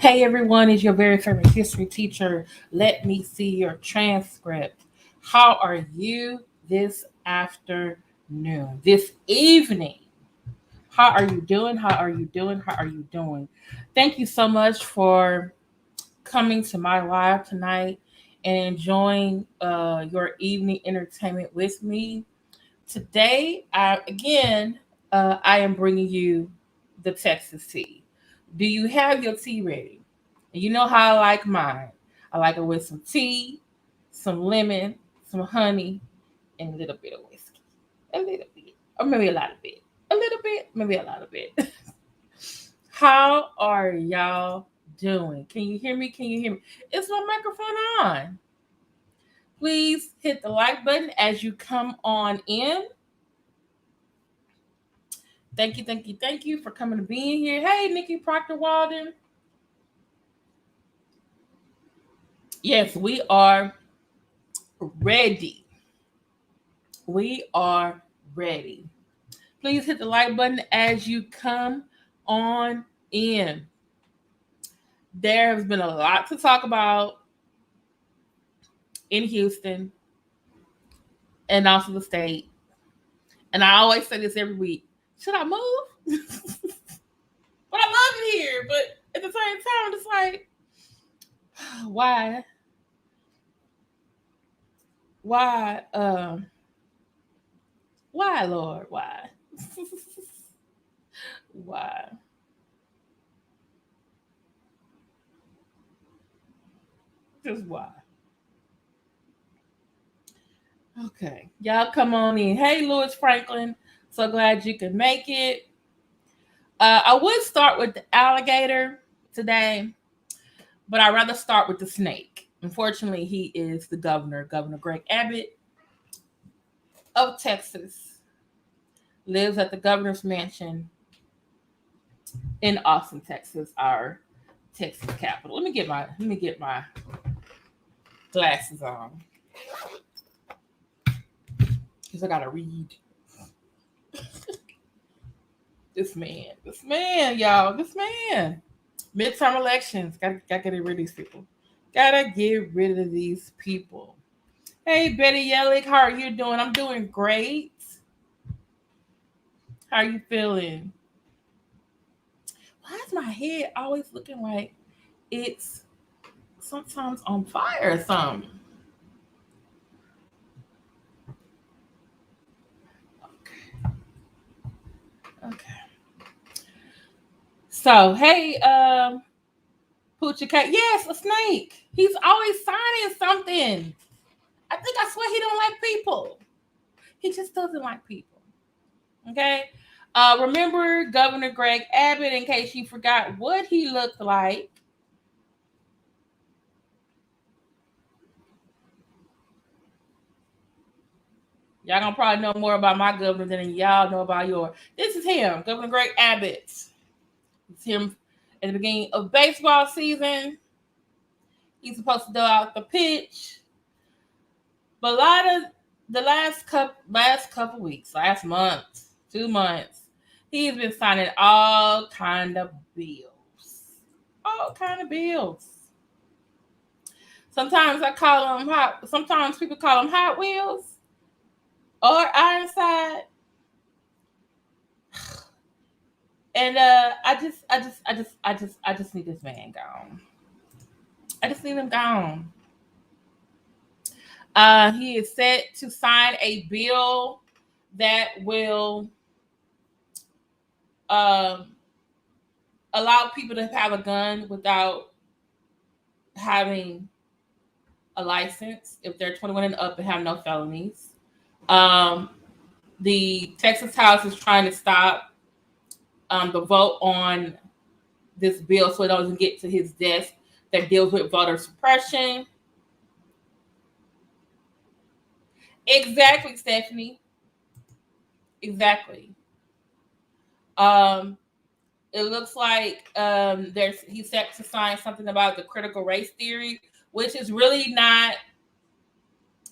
Hey everyone, is your very favorite history teacher. Let me see your transcript. How are you this afternoon, this evening? How are you doing? How are you doing? How are you doing? Thank you so much for coming to my live tonight and enjoying your evening entertainment with me. Today, I am bringing you the Texas tea. Do you have your tea ready? And you know how I like mine. I like it with some tea, some lemon, some honey, and a little bit of whiskey. A little bit. Or maybe a lot of bit. A little bit, maybe a lot of bit. How are y'all doing? Can you hear me? Can you hear me? Is my microphone on? Please hit the like button as you come on in. Thank you for coming to being here. Hey, Nikki Proctor Walden. Yes, we are ready. We are ready. Please hit the like button as you come on in. There has been a lot to talk about in Houston and also the state. And I always say this every week. Should I move? But I love it here. But at the same time, it's like, why? Why? Why, Lord? Why? Why? Just why? Okay. Y'all come on in. Hey, Louis Franklin. So glad you could make it. I would start with the alligator today, but I'd rather start with the snake. Unfortunately, he is the governor, Governor Greg Abbott of Texas, lives at the governor's mansion in Austin, Texas, our Texas capital. Let me get my glasses on because I gotta read. Y'all, this man. Midterm elections, gotta get rid of these people. Gotta get rid of these people. Hey, Betty Yellick, how are you doing? I'm doing great. How are you feeling? Why is my head always looking like it's sometimes on fire or something? Okay. So, hey, Poochie Cat. Yes, a snake. He's always signing something. I think I swear he don't like people. He just doesn't like people. Okay. Remember Governor Greg Abbott, in case you forgot what he looked like. Y'all gonna probably know more about my governor than y'all know about yours. This is him, Governor Greg Abbott. It's him at the beginning of baseball season. He's supposed to throw out the pitch. But a lot of the last couple weeks, last month, 2 months, he's been signing all kind of bills. All kind of bills. Sometimes people call them Hot Wheels or Ironside. And I just need this man gone. I just need him gone. He is set to sign a bill that will um, allow people to have a gun without having a license if they're 21 and up and have no felonies. Um, the Texas House is trying to stop the vote on this bill so it doesn't get to his desk that deals with voter suppression. Exactly, Stephanie. Exactly. Um, it looks like he's set to sign something about the critical race theory, which is really not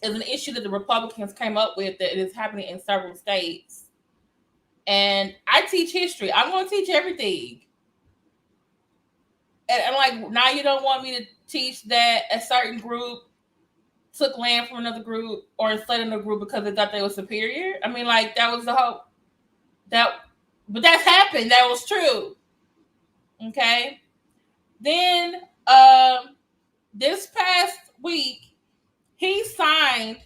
is an issue that the Republicans came up with that is happening in several states. And I teach history. I'm going to teach everything. And I'm like, now you don't want me to teach that a certain group took land from another group or enslaved another group because they thought they were superior. I mean, like that was the whole but that's happened. That was true. Okay. Then this past week, he signed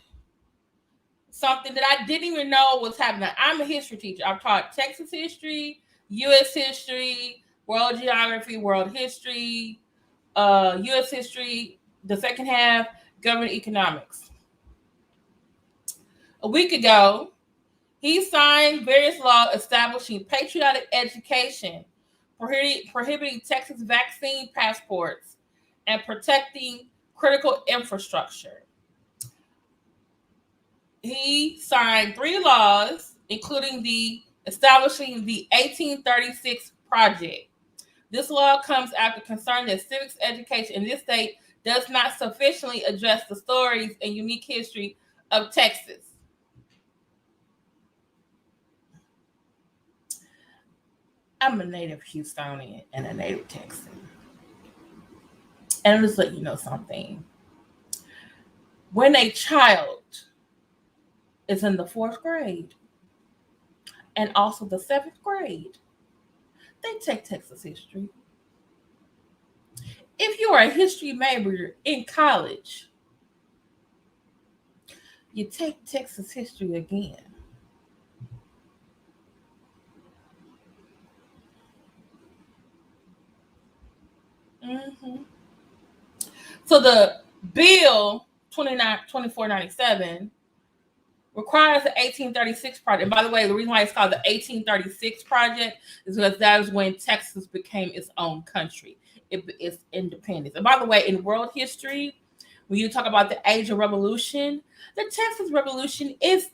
something that I didn't even know was happening. I'm a history teacher. I've taught Texas history, U.S. history, world geography, world history, U.S. history, the second half, government economics. A week ago, he signed various laws establishing patriotic education, prohibiting Texas vaccine passports, and protecting critical infrastructure. He signed 3 laws, including the establishing the 1836 Project. This law comes after concern that civics education in this state does not sufficiently address the stories and unique history of Texas. I'm a native Houstonian and a native Texan. And I'll just let you know something. When a child is in the 4th grade and also the 7th grade, they take Texas history. If you are a history major in college, you take Texas history again. Mm-hmm. So the bill 2497 requires the 1836 project. And by the way, the reason why it's called the 1836 project is because that is when Texas became its own country. It's independence. And by the way, in world history, when you talk about the age of revolution, the Texas Revolution is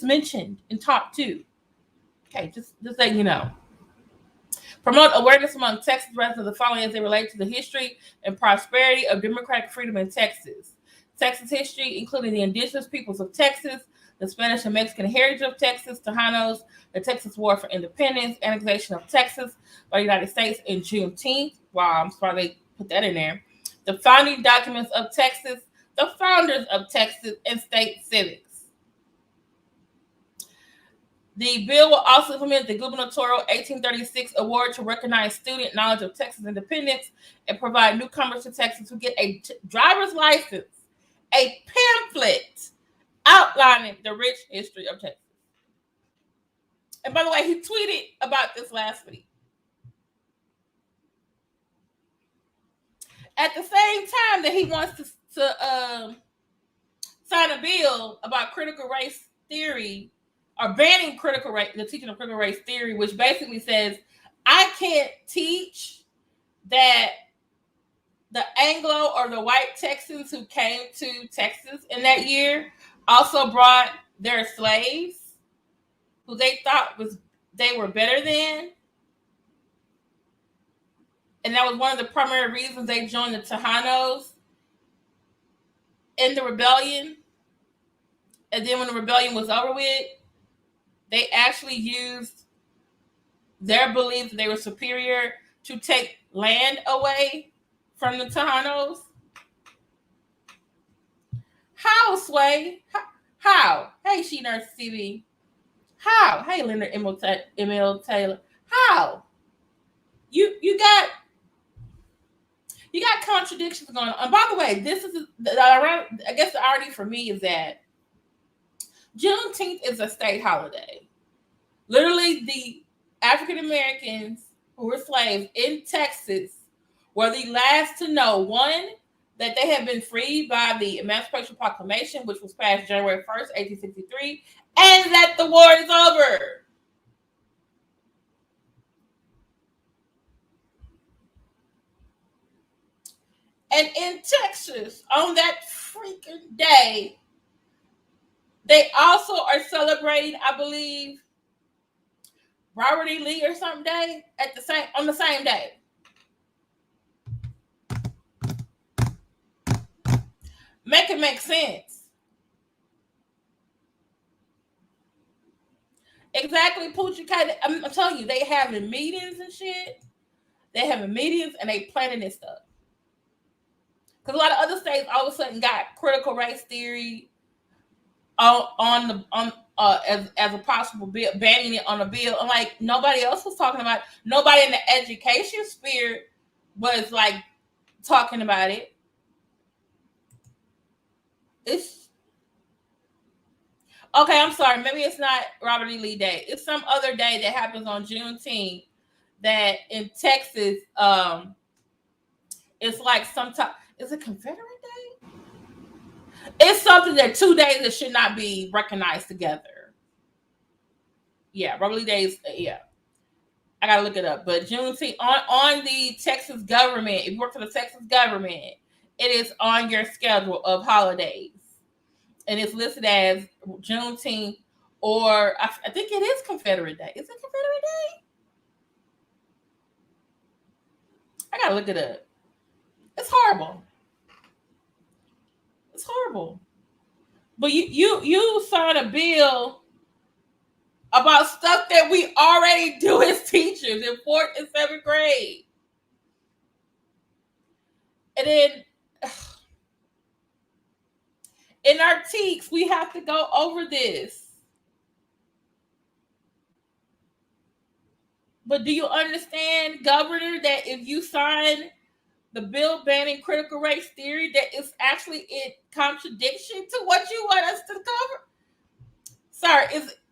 mentioned and taught too. Okay, just letting you know. Promote awareness among Texas residents of the following as they relate to the history and prosperity of democratic freedom in Texas. Texas history, including the indigenous peoples of Texas, the Spanish and Mexican heritage of Texas, Tejanos, the Texas War for Independence, annexation of Texas by the United States in Juneteenth. Wow, I'm sorry they put that in there. The founding documents of Texas, the founders of Texas, and state civics. The bill will also implement the gubernatorial 1836 award to recognize student knowledge of Texas independence and provide newcomers to Texas who get a driver's license, a pamphlet outlining the rich history of Texas. And by the way, he tweeted about this last week. At the same time that he wants to sign a bill about critical race theory or banning the teaching of critical race theory, which basically says I can't teach that the Anglo or the white Texans who came to Texas in that year also brought their slaves who they thought they were better than. And that was one of the primary reasons they joined the Tejanos in the rebellion. And then when the rebellion was over with, they actually used their belief that they were superior to take land away from the Tejanos. How, Sway? How? Hey, She Nurse TV. How? Hey, Leonard ML Taylor. How? You got contradictions going on. And by the way, this is I guess the irony for me is that Juneteenth is a state holiday. Literally, the African Americans who were slaves in Texas were the last to know, one, that they had been freed by the Emancipation Proclamation, which was passed January 1st, 1863, and that the war is over. And in Texas, on that freaking day, they also are celebrating, I believe, Robert E. Lee or something day on the same day. Make it make sense. Exactly, Poochie. I'm telling you, they having meetings and shit. They having meetings and they planning this stuff. Because a lot of other states all of a sudden got critical race theory as a possible bill, banning it on a bill. And like nobody else was talking about it. Nobody in the education sphere was like talking about it. It's okay, I'm sorry. Maybe it's not Robert E. Lee Day. It's some other day that happens on Juneteenth that in Texas, it's like some type. Is it Confederate Day? It's something that 2 days that should not be recognized together. Yeah, Robert Lee Day's. Yeah, I gotta look it up. But Juneteenth on the Texas government. If you work for the Texas government, it is on your schedule of holidays. And it's listed as Juneteenth, or I think it is Confederate Day. Is it Confederate Day? I gotta look it up. It's horrible. It's horrible. But you sign a bill about stuff that we already do as teachers in 4th and 7th grade. And then in our TEKS, we have to go over this. But do you understand, Governor, that if you sign the bill banning critical race theory, that it's actually in contradiction to what you want us to cover? Sorry,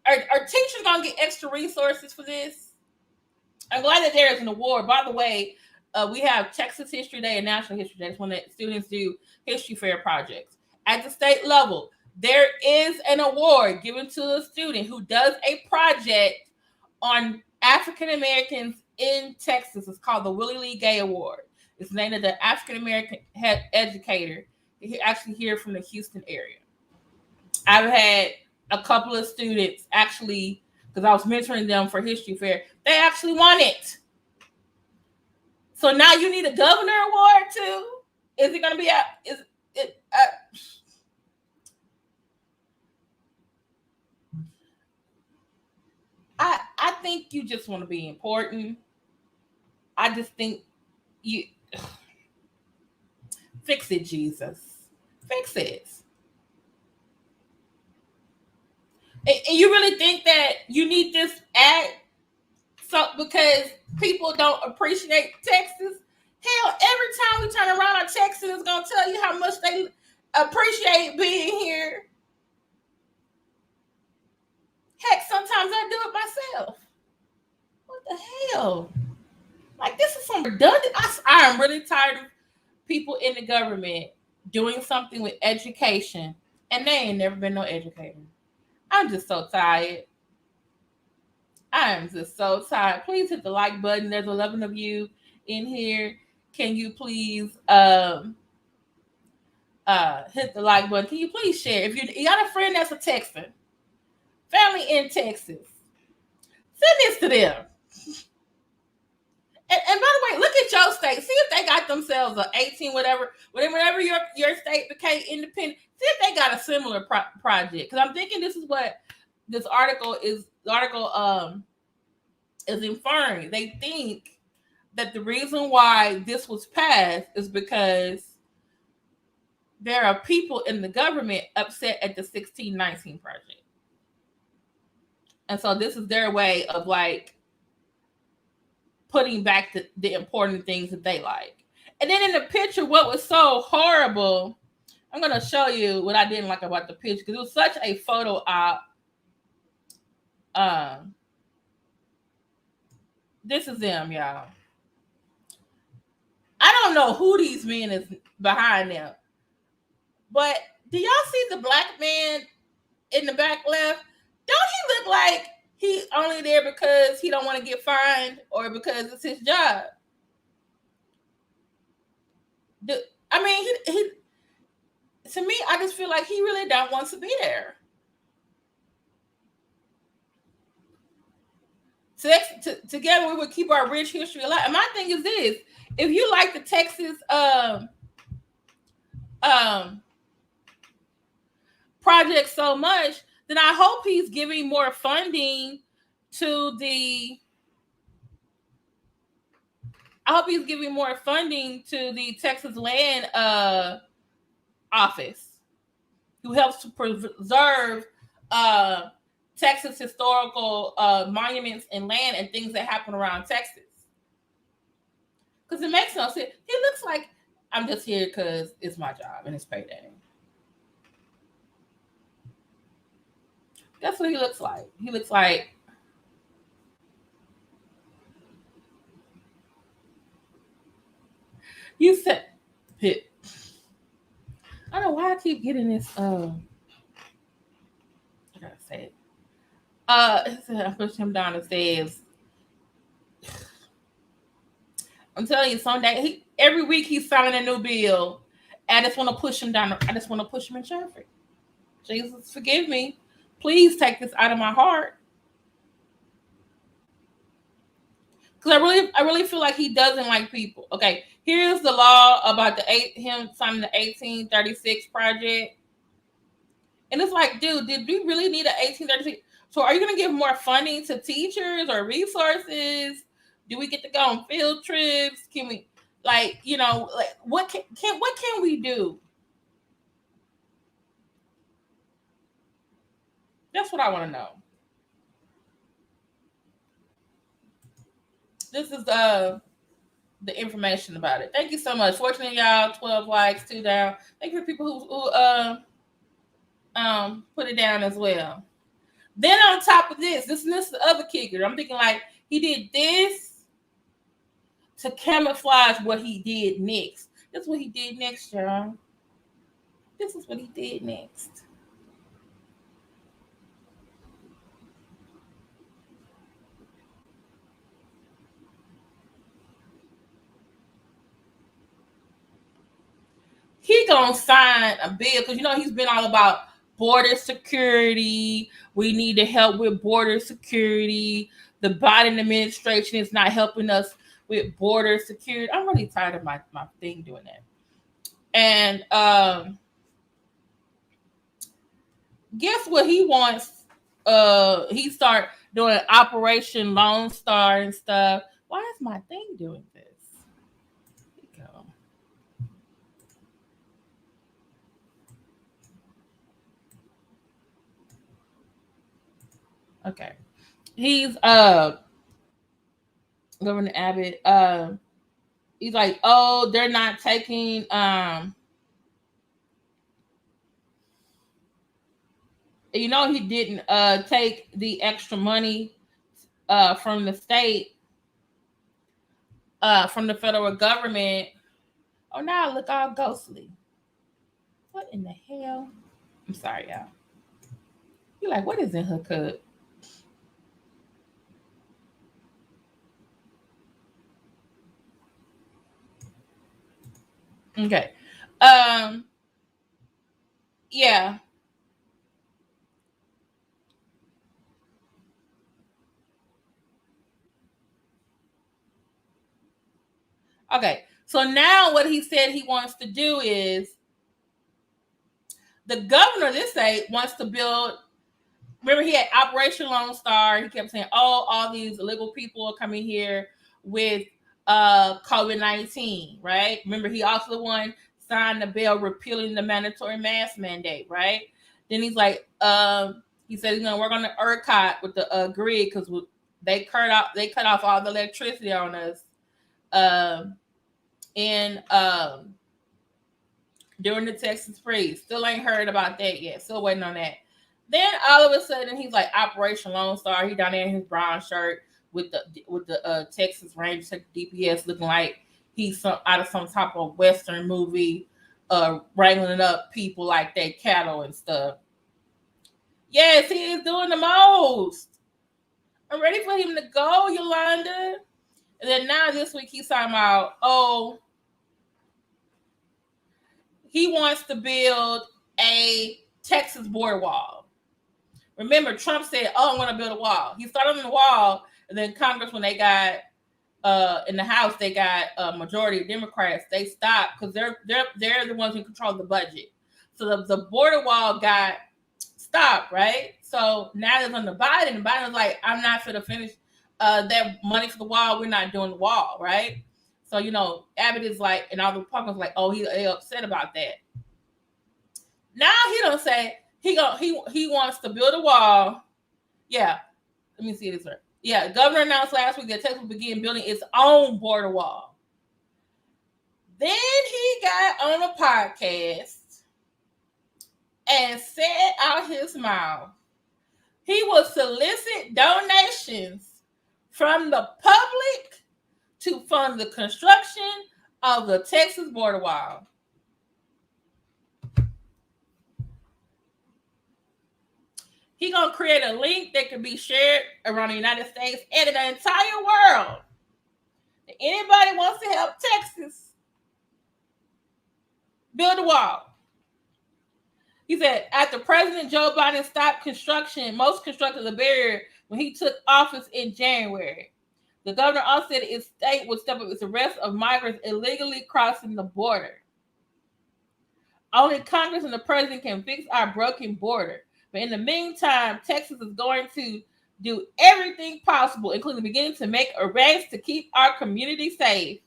are teachers going to get extra resources for this? I'm glad that there is an award. By the way, we have Texas History Day and National History Day. That's when the students do history fair projects. At the state level, there is an award given to a student who does a project on African Americans in Texas. It's called the Willie Lee Gay Award. It's named after the African American head educator. He actually here from the Houston area. I've had a couple of students actually, because I was mentoring them for history fair, they actually won it. So now you need a governor award too? Is it going to be I think you just want to be important. I just think you fix it, Jesus. Fix it. And you really think that you need this act so because people don't appreciate Texas? Hell, every time we turn around, our Texas is going to tell you how much they appreciate being here. Heck, sometimes I do it myself. What the hell? Like, this is some redundant. I am really tired of people in the government doing something with education, and they ain't never been no educator. I'm just so tired. I am just so tired. Please hit the like button. There's 11 of you in here. Can you please hit the like button? Can you please share? If you got a friend that's a Texan, family in Texas, send this to them. And by the way, look at your state. See if they got themselves a 18, whatever your state became independent. See if they got a similar project. Because I'm thinking this is what this article is. The article is inferring. They think that the reason why this was passed is because there are people in the government upset at the 1619 project. And so this is their way of like putting back the important things that they like. And then in the picture, what was so horrible, I'm going to show you what I didn't like about the picture because it was such a photo op. This is them, y'all. I don't know who these men is behind them, but do y'all see the black man in the back left? Don't he look like he's only there because he don't want to get fined or because it's his job? I mean, he to me, I just feel like he really don't want to be there. Together we would keep our rich history alive. And my thing is this: if you like the Texas project so much, then I hope he's giving more funding to the I hope he's giving more funding to the Texas Land Office, who helps to preserve Texas historical monuments and land and things that happen around Texas. Because it makes no sense. He looks like I'm just here because it's my job and it's payday. That's what he looks like. He looks like you said Pitt. I don't know why I keep getting this. I gotta say it. I pushed him down the stairs. I'm telling you, someday every week he's signing a new bill. And I just want to push him down. I just want to push him in traffic. Jesus, forgive me. Please take this out of my heart. Because I really feel like he doesn't like people. Okay, here's the law about him signing the 1836 project. And it's like, dude, did we really need an 1836? So are you going to give more funding to teachers or resources? Do we get to go on field trips? Can we, like, what can we do? That's what I want to know. This is the information about it. Thank you so much. Fortunately, y'all, 12 likes, 2 down. Thank you for people who put it down as well. Then on top of this is the other kicker. I'm thinking like he did this to camouflage what he did next. That's what he did next, y'all. This is what he did next. He gonna sign a bill because he's been all about border security. We need to help with border security. The Biden administration is not helping us with border security. I'm really tired of my thing doing that. And guess what he wants? He start doing Operation Lone Star and stuff. Why is my thing doing this? Here we go. Okay. He's Governor Abbott. He's like, oh, they're not taking he didn't take the extra money from the state, from the federal government. Oh, now I look all ghostly. What in the hell? I'm sorry, y'all. You're like, what is in her cup? Okay. Yeah. Okay. So now what he said he wants to do is the governor of this state wants to build. Remember, he had Operation Lone Star. He kept saying, "Oh, all these illegal people are coming here with COVID-19." Right? Remember, he also the one signed the bill repealing the mandatory mask mandate. Right? Then he's like, he said he's gonna work on the ERCOT with the grid because they cut off all the electricity on us. And during the Texas freeze. Still ain't heard about that yet. Still waiting on that. Then all of a sudden he's like Operation Lone Star. He down there in his brown shirt with the Texas Ranger DPS, looking like he's out of some type of Western movie, wrangling up people like they cattle and stuff. Yes, he is doing the most. I'm ready for him to go, Yolanda. And then now this week he's talking about, he wants to build a Texas border wall. Remember, Trump said, I want to build a wall. He started on the wall, and then Congress, when they got in the House, they got a majority of Democrats. They stopped because they're the ones who control the budget. So the border wall got stopped, right? So now it's on the Biden. And Biden's like, I'm not going to finish that money for the wall. We're not doing the wall, right? So, Abbott is like, and all the Republicans like, oh, they upset about that. Now he don't say he wants to build a wall. Yeah, let me see this right. Yeah, the governor announced last week that Texas will begin building its own border wall. Then he got on a podcast and said out his mouth he will solicit donations from the public to fund the construction of the Texas border wall. He's going to create a link that can be shared around the United States and in the entire world. If anybody wants to help Texas build a wall. He said, after President Joe Biden stopped construction, most constructed the barrier when he took office in January. The governor also said his state would step up its arrest of migrants illegally crossing the border. Only Congress and the president can fix our broken border. But in the meantime, Texas is going to do everything possible, including beginning to make arrests to keep our community safe.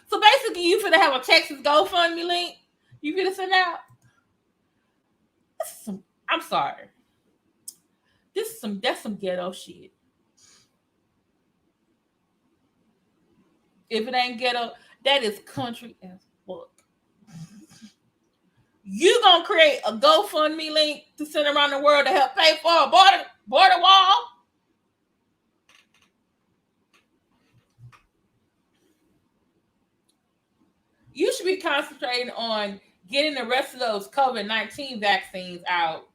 So basically, you finna have a Texas GoFundMe link. You finna send out. I'm sorry. That's some ghetto shit. If it ain't ghetto, that is country as fuck. You gonna create a GoFundMe link to send around the world to help pay for a border wall? You should be concentrating on getting the rest of those COVID-19 vaccines out.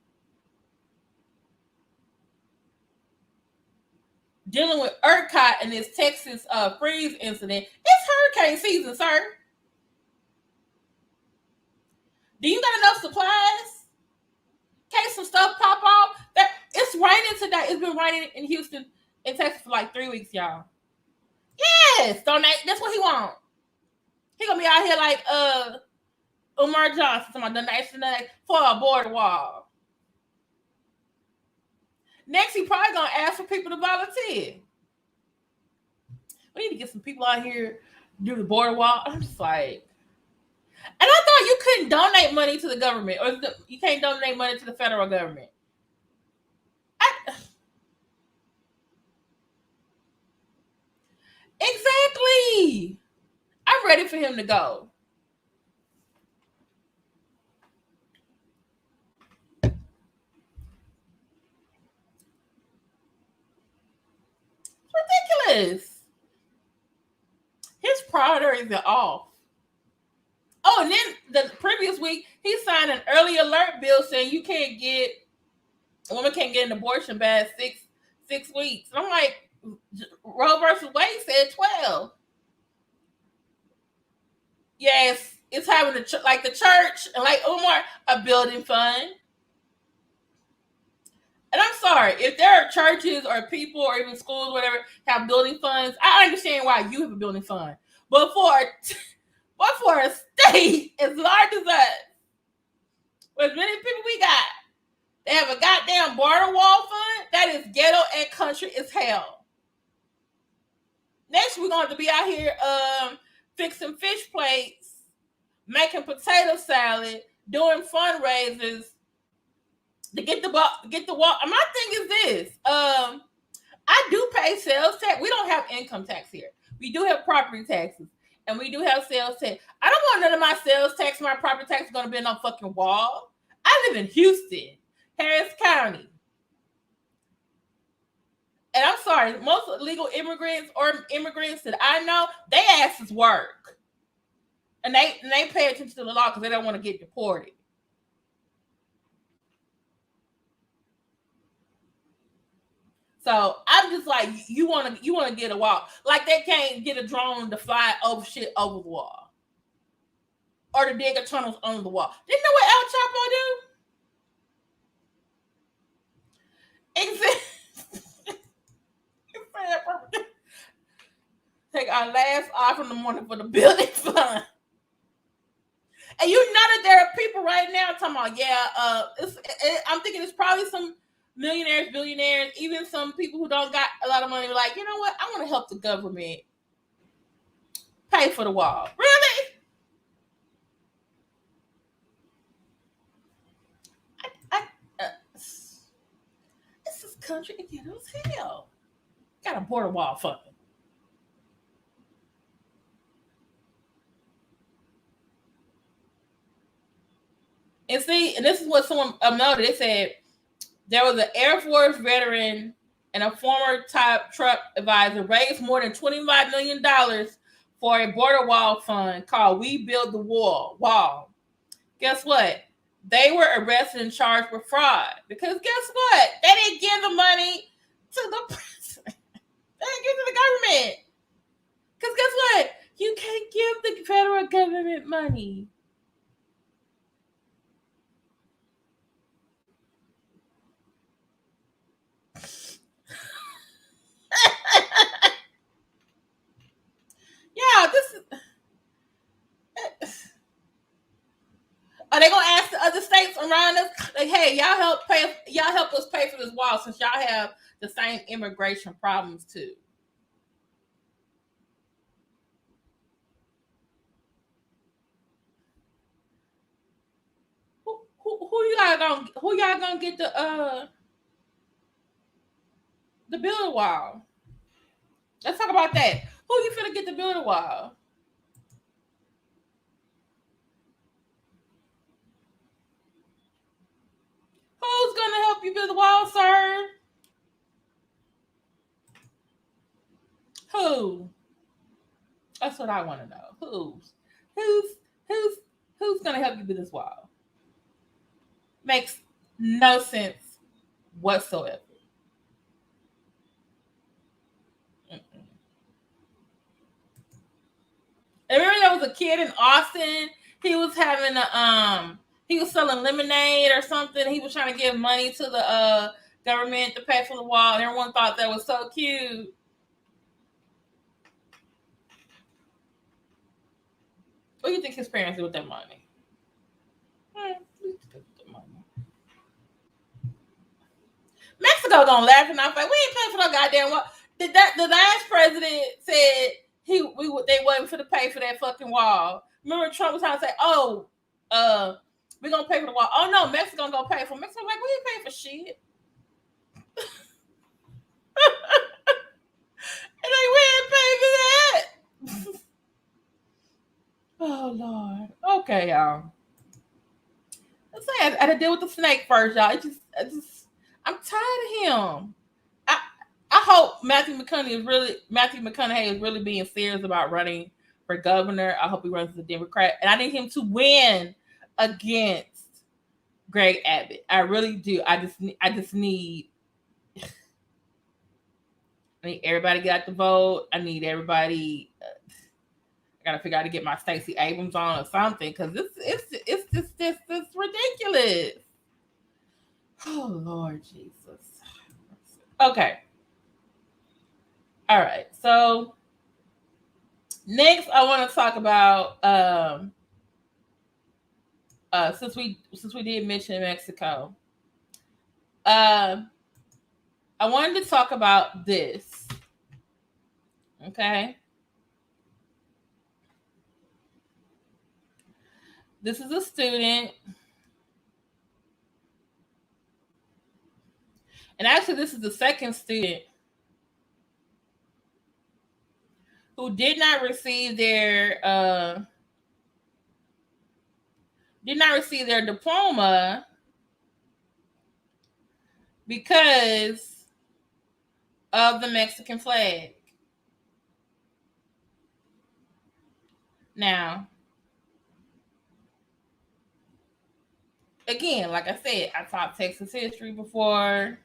Dealing with ERCOT and this Texas freeze incident. It's hurricane season, sir. Do you got enough supplies? In case some stuff pop off? It's raining today. It's been raining in Houston, in Texas for like 3 weeks, y'all. Yes, donate. That's what he want. He gonna be out here like Umar Johnson, my donation for a border wall. Next, he probably gonna ask for people to volunteer. We need to get some people out here do the border wall. I'm just like, and I thought you couldn't donate money to the government, or you can't donate money to the federal government. Exactly. I'm ready for him to go. It's ridiculous. His priorities are off. Oh, and then the previous week, he signed an early alert bill saying a woman can't get an abortion by 6 weeks. And I'm like, Roe versus Wade said 12. Yes, it's having the church and like Omar a building fund. And I'm sorry, if there are churches or people or even schools, whatever, have building funds, I understand why you have a building fund. But for a state as large as us, with as many people we got, they have a goddamn border wall fund, that is ghetto and country as hell. Next, we're going to be out here fixing fish plates, making potato salad, doing fundraisers to get the wall. My thing is this: I do pay sales tax. We don't have income tax here. We do have property taxes, and we do have sales tax. I don't want none of my sales tax, my property tax is going to be on a fucking wall. I live in Houston, Harris County. And I'm sorry, most illegal immigrants or immigrants that I know, they asses work. And they pay attention to the law because they don't want to get deported. So I'm just like, you want to get a wall. Like they can't get a drone to fly over shit over the wall. Or to dig a tunnels under the wall. Didn't you know what El Chapo do? Exactly. Take our last off in the morning for the building fund. And you know that there are people right now talking about, I'm thinking it's probably some millionaires, billionaires, even some people who don't got a lot of money, were like, you know what? I want to help the government pay for the wall. Really? This is country ghetto as hell. Got a border wall fund. And see, and this is what someone noted. They said there was an Air Force veteran and a former top truck advisor raised more than $25 million for a border wall fund called We Build the Wall. Guess what? They were arrested and charged with fraud. Because guess what? They didn't give the money to the president. They didn't give it to the government. Because guess what? You can't give the federal government money. Yeah, this is. Are they gonna ask the other states around us, like, hey, y'all help us pay for this wall since y'all have the same immigration problems too? Who y'all gonna get the build a wall? Let's talk about that. Who you finna get the build a wall? Who's gonna help you build the wall, sir? Who? That's what I want to know. Who's who's who's gonna help you build this wall? Makes no sense whatsoever. I remember there was a kid in Austin. He was having he was selling lemonade or something. He was trying to give money to the government to pay for the wall, and everyone thought that was so cute. What do you think his parents did with that money? Mexico gonna laugh in our face. We ain't paying for no goddamn wall. The last president said they wasn't for to pay for that fucking wall. Remember Trump was trying to say, "Oh, we're gonna pay for the wall." Oh no, Mexico gonna pay for. Mexico like, we ain't paying for shit. And like, we ain't paying for that. Oh Lord. Okay, y'all. Let's say I had to deal with the snake first, y'all. I'm tired of him. I hope Matthew McConaughey is really being serious about running for governor. I hope he runs as a Democrat, and I need him to win against Greg Abbott. I really do. I just need everybody to get out the vote. I need everybody. I gotta figure out how to get my Stacey Abrams on or something because it's just ridiculous. Oh Lord Jesus. Okay. All right. So next, I want to talk about since we did mention Mexico. I wanted to talk about this. Okay. This is a student. And actually, this is the second student who did not receive their diploma because of the Mexican flag. Now, again, like I said, I taught Texas history before.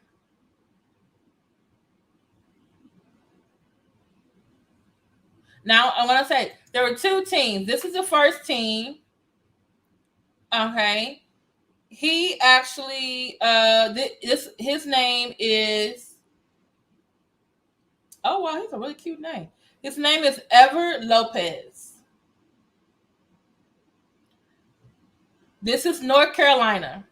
Now, I want to say there were two teams. This is the first team. Okay. He actually, his name is, oh, wow, he's a really cute name. His name is Ever Lopez. This is North Carolina.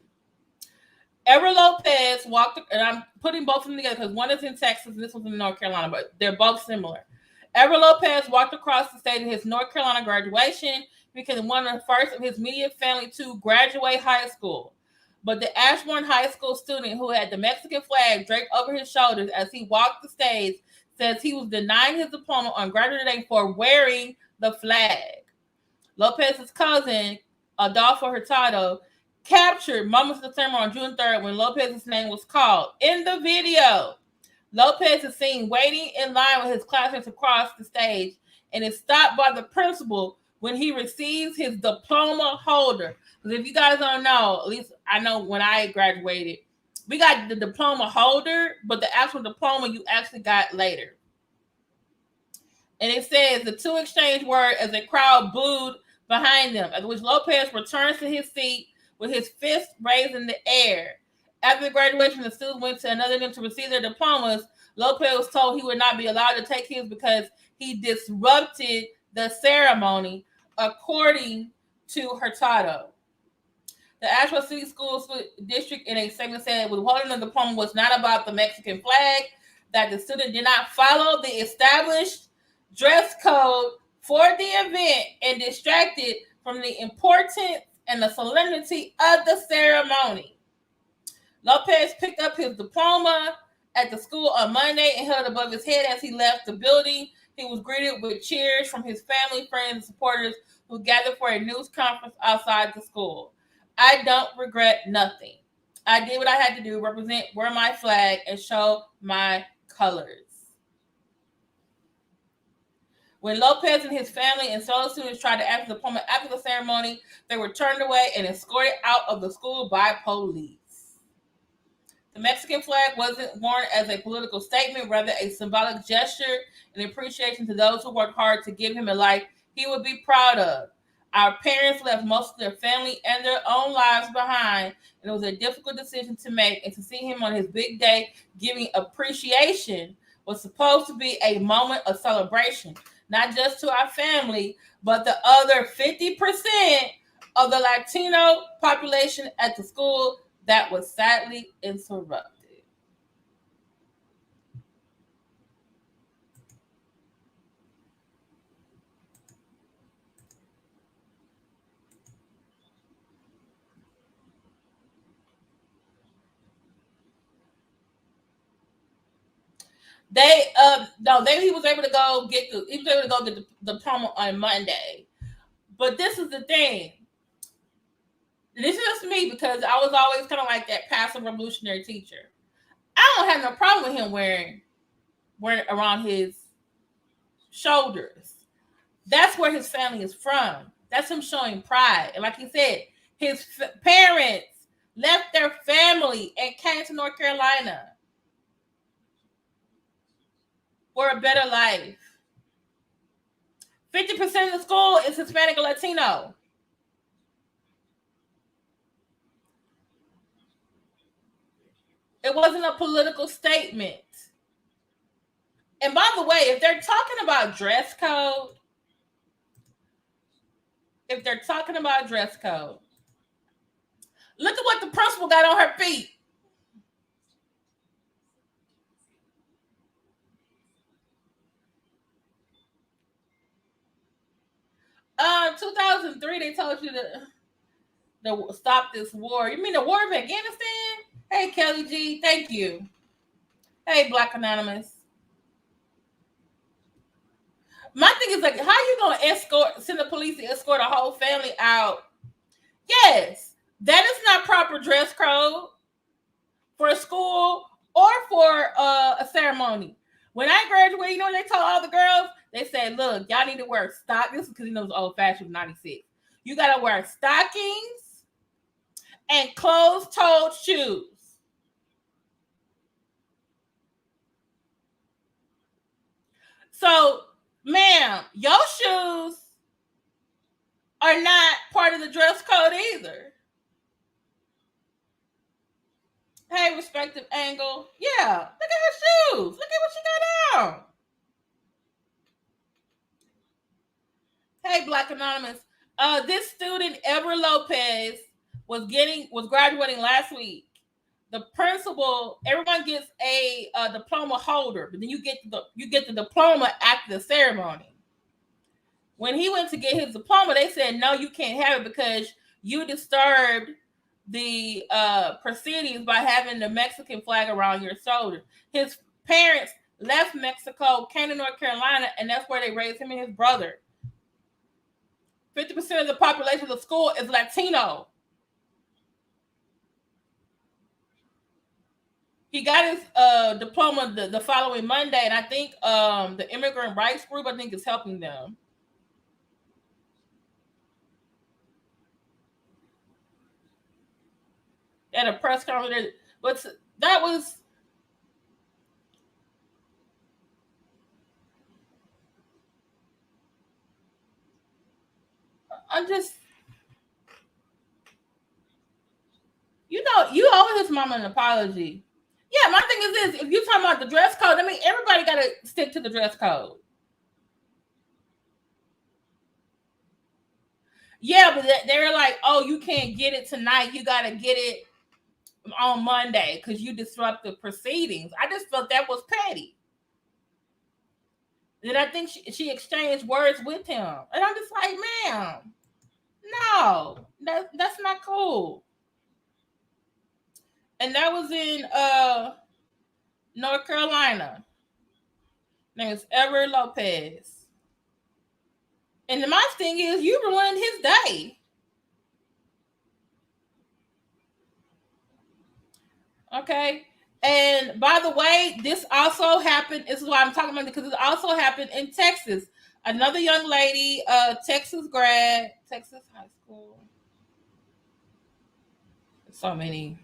Ever Lopez walked, and I'm putting both of them together because one is in Texas and this one's in North Carolina, but they're both similar. Ever Lopez walked across the stage at his North Carolina graduation, becoming one of the first of his immediate family to graduate high school. But the Ashburn High School student who had the Mexican flag draped over his shoulders as he walked the stage says he was denied his diploma on graduation day for wearing the flag. Lopez's cousin, Adolfo Hurtado, captured moments of the ceremony on June 3rd when Lopez's name was called. In the video, Lopez is seen waiting in line with his classmates across the stage and is stopped by the principal when he receives his diploma holder. Because if you guys don't know, at least I know when I graduated, we got the diploma holder, but the actual diploma you actually got later. And it says the two exchanged words as a crowd booed behind them, at which Lopez returns to his seat with his fist raised in the air. After the graduation, the students went to another room to receive their diplomas. Lopez was told he would not be allowed to take his because he disrupted the ceremony, according to Hurtado. The Asheville City School District in a statement said withholding the diploma was not about the Mexican flag, that the student did not follow the established dress code for the event and distracted from the importance and the solemnity of the ceremony. Lopez picked up his diploma at the school on Monday and held it above his head as he left the building. He was greeted with cheers from his family, friends, and supporters who gathered for a news conference outside the school. I don't regret nothing. I did what I had to do, represent, wear my flag, and show my colors. When Lopez and his family and fellow students tried to ask the diploma after the ceremony, they were turned away and escorted out of the school by police. The Mexican flag wasn't worn as a political statement, rather a symbolic gesture and appreciation to those who worked hard to give him a life he would be proud of. Our parents left most of their family and their own lives behind, and it was a difficult decision to make, and to see him on his big day giving appreciation was supposed to be a moment of celebration, not just to our family, but the other 50% of the Latino population at the school that was sadly interrupted. He was able to go get the diploma on Monday. But this is the thing. This is just me because I was always kind of like that passive revolutionary teacher. I don't have no problem with him wearing around his shoulders. That's where his family is from. That's him showing pride. And like he said, his parents left their family and came to North Carolina for a better life. 50% of the school is Hispanic or Latino. It wasn't a political statement. And by the way, if they're talking about dress code, look at what the principal got on her feet. 2003, they told you to stop this war. You mean the war of Afghanistan? Hey, Kelly G, thank you. Hey, Black Anonymous. My thing is like, how you gonna send the police to escort a whole family out? Yes, that is not proper dress code for a school or for a ceremony. When I graduated, you know what they told all the girls? They said, look, y'all need to wear stockings. This is because it was old-fashioned 96. You got to wear stockings and closed-toed shoes. So, ma'am, your shoes are not part of the dress code either. Hey, respective angle. Yeah, look at her shoes. Look at what she got on. Hey, Black Anonymous. This student, Ever Lopez, was graduating last week. the principal, everyone gets a diploma holder, but then you get the diploma after the ceremony. When he went to get his diploma, they said, no, you can't have it because you disturbed the proceedings by having the Mexican flag around your shoulder. His parents left Mexico, came to North Carolina, and that's where they raised him and his brother. 50% of the population of the school is Latino. He got his diploma the following Monday, and I think the immigrant rights group, I think, is helping them. At a press conference, but that was I'm just, you owe his mama an apology. Yeah, my thing is this: if you're talking about the dress code, I mean, everybody got to stick to the dress code. Yeah, but they're like, oh, you can't get it tonight. You got to get it on Monday because you disrupt the proceedings. I just felt that was petty. And I think she exchanged words with him. And I'm just like, ma'am, no, that's not cool. And that was in North Carolina. Name is Ever Lopez. And my thing is, you ruined his day. Okay. And by the way, this also happened. This is why I'm talking about it, because it also happened in Texas. Another young lady, Texas grad, Texas high school. So many.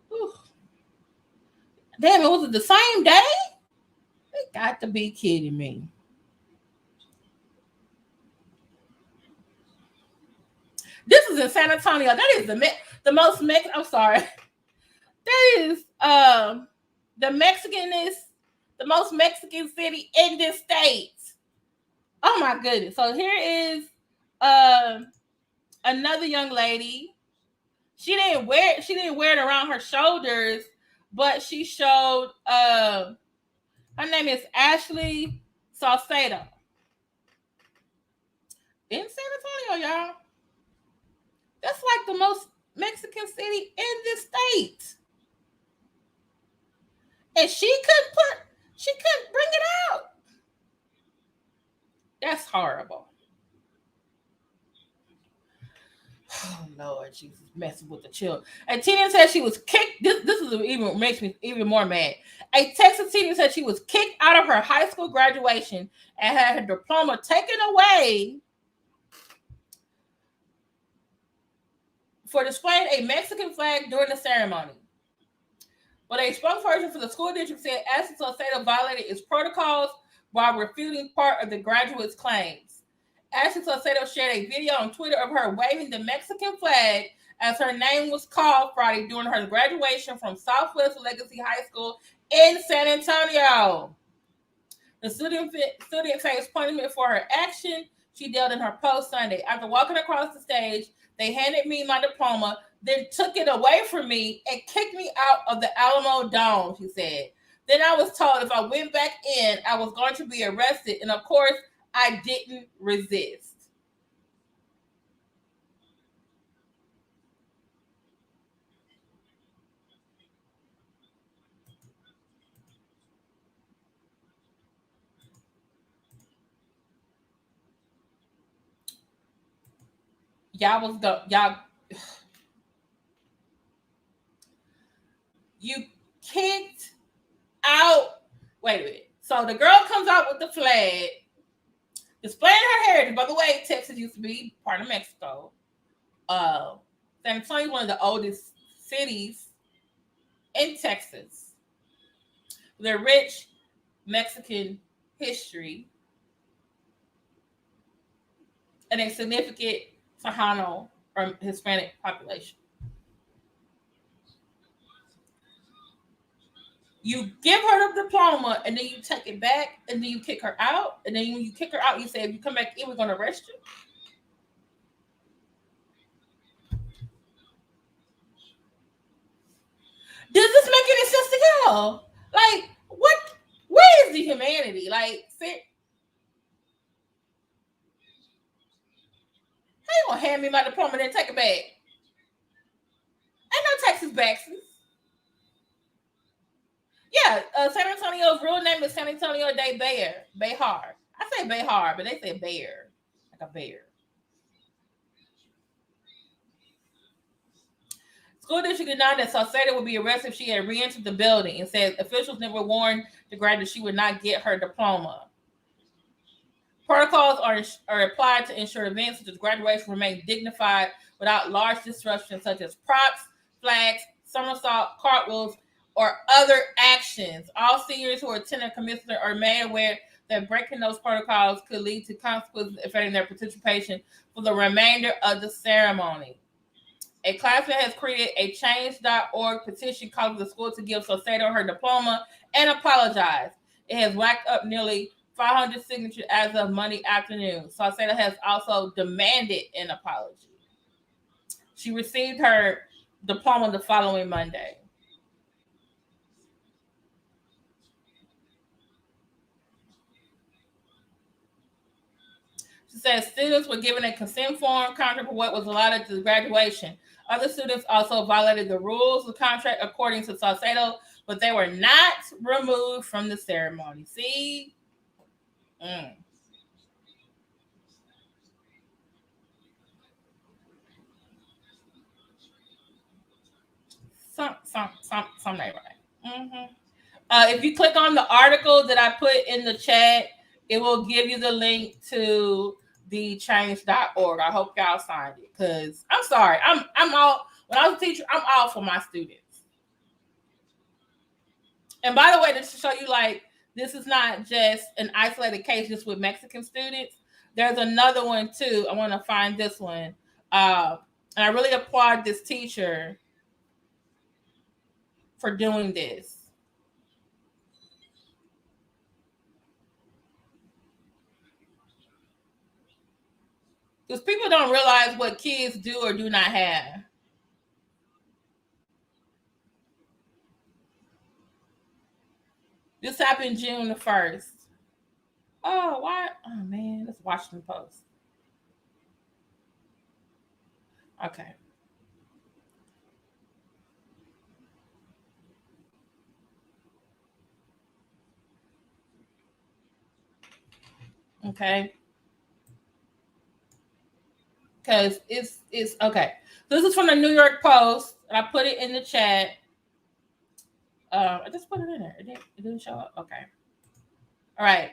Whew. Damn, it was the same day? They got to be kidding me. This is in San Antonio. That is the most I'm sorry. That is the Mexicanist, the most Mexican city in this state. Oh my goodness. So here is another young lady. She didn't wear it around her shoulders, but she showed her name is Ashley Salcedo in San Antonio, y'all. That's like the most Mexican city in this state. And she couldn't bring it out. That's horrible. Oh Lord Jesus, messing with the children. A teenager said she was kicked. This is even makes me even more mad. A Texas teenager said she was kicked out of her high school graduation and had her diploma taken away for displaying a Mexican flag during the ceremony. But a spokesperson for the school district said Ashley Salcedo violated its protocols while refuting part of the graduate's claims. Ashley Salcedo shared a video on Twitter of her waving the Mexican flag as her name was called Friday during her graduation from Southwest Legacy High School in San Antonio. The student faced punishment for her action. She dealt in her post Sunday. After walking across the stage, they handed me my diploma, then took it away from me and kicked me out of the Alamo Dome, she said. Then I was told if I went back in, I was going to be arrested. And of course, I didn't resist. Y'all you kicked out. Wait a minute. So the girl comes out with the flag, displaying her heritage. By the way, Texas used to be part of Mexico. San Antonio is one of the oldest cities in Texas. Their rich Mexican history and a significant Tejano or Hispanic population. You give her the diploma, and then you take it back, and then you kick her out. And then when you kick her out, you say, if you come back in, we're going to arrest you. Does this make any sense to y'all? Like, what? Where is the humanity? Like, how you gonna hand me my diploma and then take it back? Ain't no Texas Baxes. Yeah, San Antonio's real name is San Antonio de Behar. I say Behar, but they say bear, like a bear. School district denied that Saucedo would be arrested if she had re-entered the building and said officials never warned the graduate she would not get her diploma. Protocols are applied to ensure events such as graduation remain dignified without large disruptions such as props, flags, somersault, cartwheels, or other actions. All seniors who attend a commencement are made aware that breaking those protocols could lead to consequences affecting their participation for the remainder of the ceremony. A classmate has created a change.org petition calling the school to give Saucedo her diploma and apologize. It has racked up nearly 500 signatures as of Monday afternoon. Saucedo has also demanded an apology. She received her diploma the following Monday. She says students were given a consent form contract for what was allotted to the graduation. Other students also violated the rules of the contract according to Saucedo, but they were not removed from the ceremony. See? Something ain't right. If you click on the article that I put in the chat, it will give you the link to the change.org. I hope y'all signed it because I'm sorry. I'm all when I was a teacher, I'm all for my students. And by the way, just to show you, like, this is not just an isolated case just with Mexican students. There's another one too. I want to find this one. And I really applaud this teacher for doing this. Because people don't realize what kids do or do not have. This happened June the 1st. Oh, why? Oh, man. Let's Washington Post. Okay. Okay. Because it's okay. This is from the New York Post, and I put it in the chat. I just put it in there. It didn't show up. Okay. All right.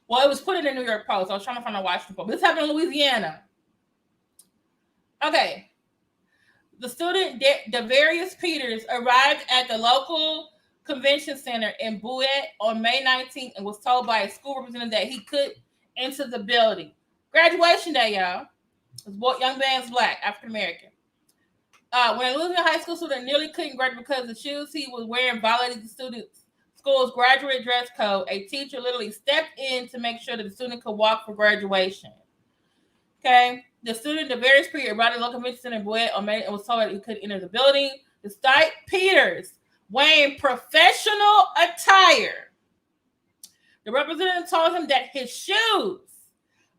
Well, it was put in the New York Post. I was trying to find a Washington Post. This happened in Louisiana. Okay. The student Davarius Peters arrived at the local convention center in Bouet on May 19th and was told by a school representative that he could enter the building. Graduation day, y'all. This young man's black, African American. When a Louisiana high school student nearly couldn't graduate because the shoes he was wearing violated the school's graduate dress code, a teacher literally stepped in to make sure that the student could walk for graduation. Okay. The student, the various period, arrived at the local convention center in Bouet on May and was told that he could enter the building. Despite Peters wearing professional attire, the representative told him that his shoes,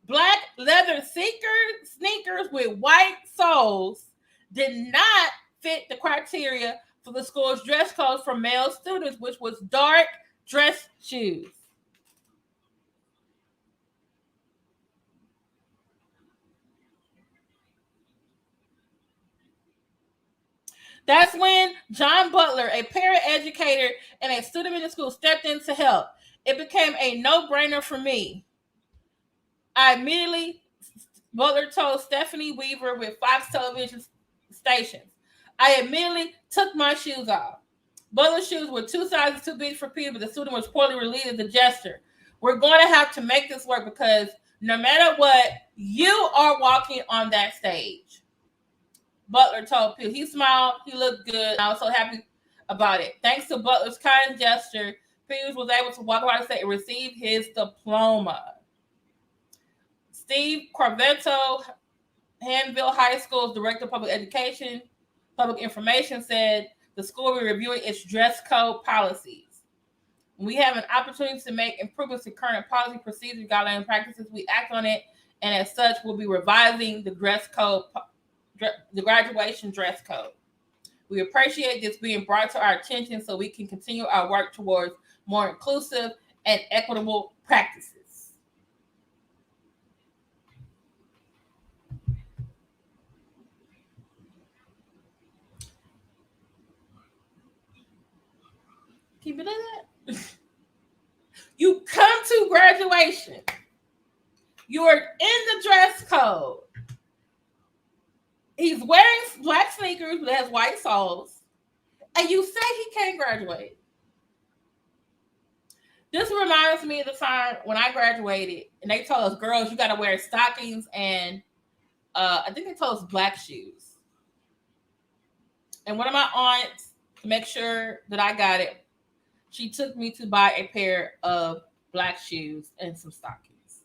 black leather sneakers with white soles, did not fit the criteria for the school's dress code for male students, which was dark dress shoes. That's when John Butler, a paraeducator and a student in the school, stepped in to help. It became a no-brainer for me. Butler told Stephanie Weaver with Fox Television Stations, I immediately took my shoes off. Butler's shoes were 2 sizes too big for Peter, but the student was poorly relieved at the gesture. We're going to have to make this work because no matter what, you are walking on that stage. Butler told Pugh. He smiled. He looked good. I was so happy about it. Thanks to Butler's kind gesture, Pugh was able to walk around the stage and receive his diploma. Steve Corvetto, Hanville High School's Director of Public Education, Public Information, said the school will be reviewing its dress code policies. When we have an opportunity to make improvements to current policy, procedures, guidelines, and practices, we act on it, and as such, we'll be revising the the graduation dress code. We appreciate this being brought to our attention so we can continue our work towards more inclusive and equitable practices. Can you believe that? You come to graduation. You are in the dress code. He's wearing black sneakers that has white soles. And you say he can't graduate. This reminds me of the time when I graduated and they told us, girls, you got to wear stockings and I think they told us black shoes. And one of my aunts, to make sure that I got it, she took me to buy a pair of black shoes and some stockings.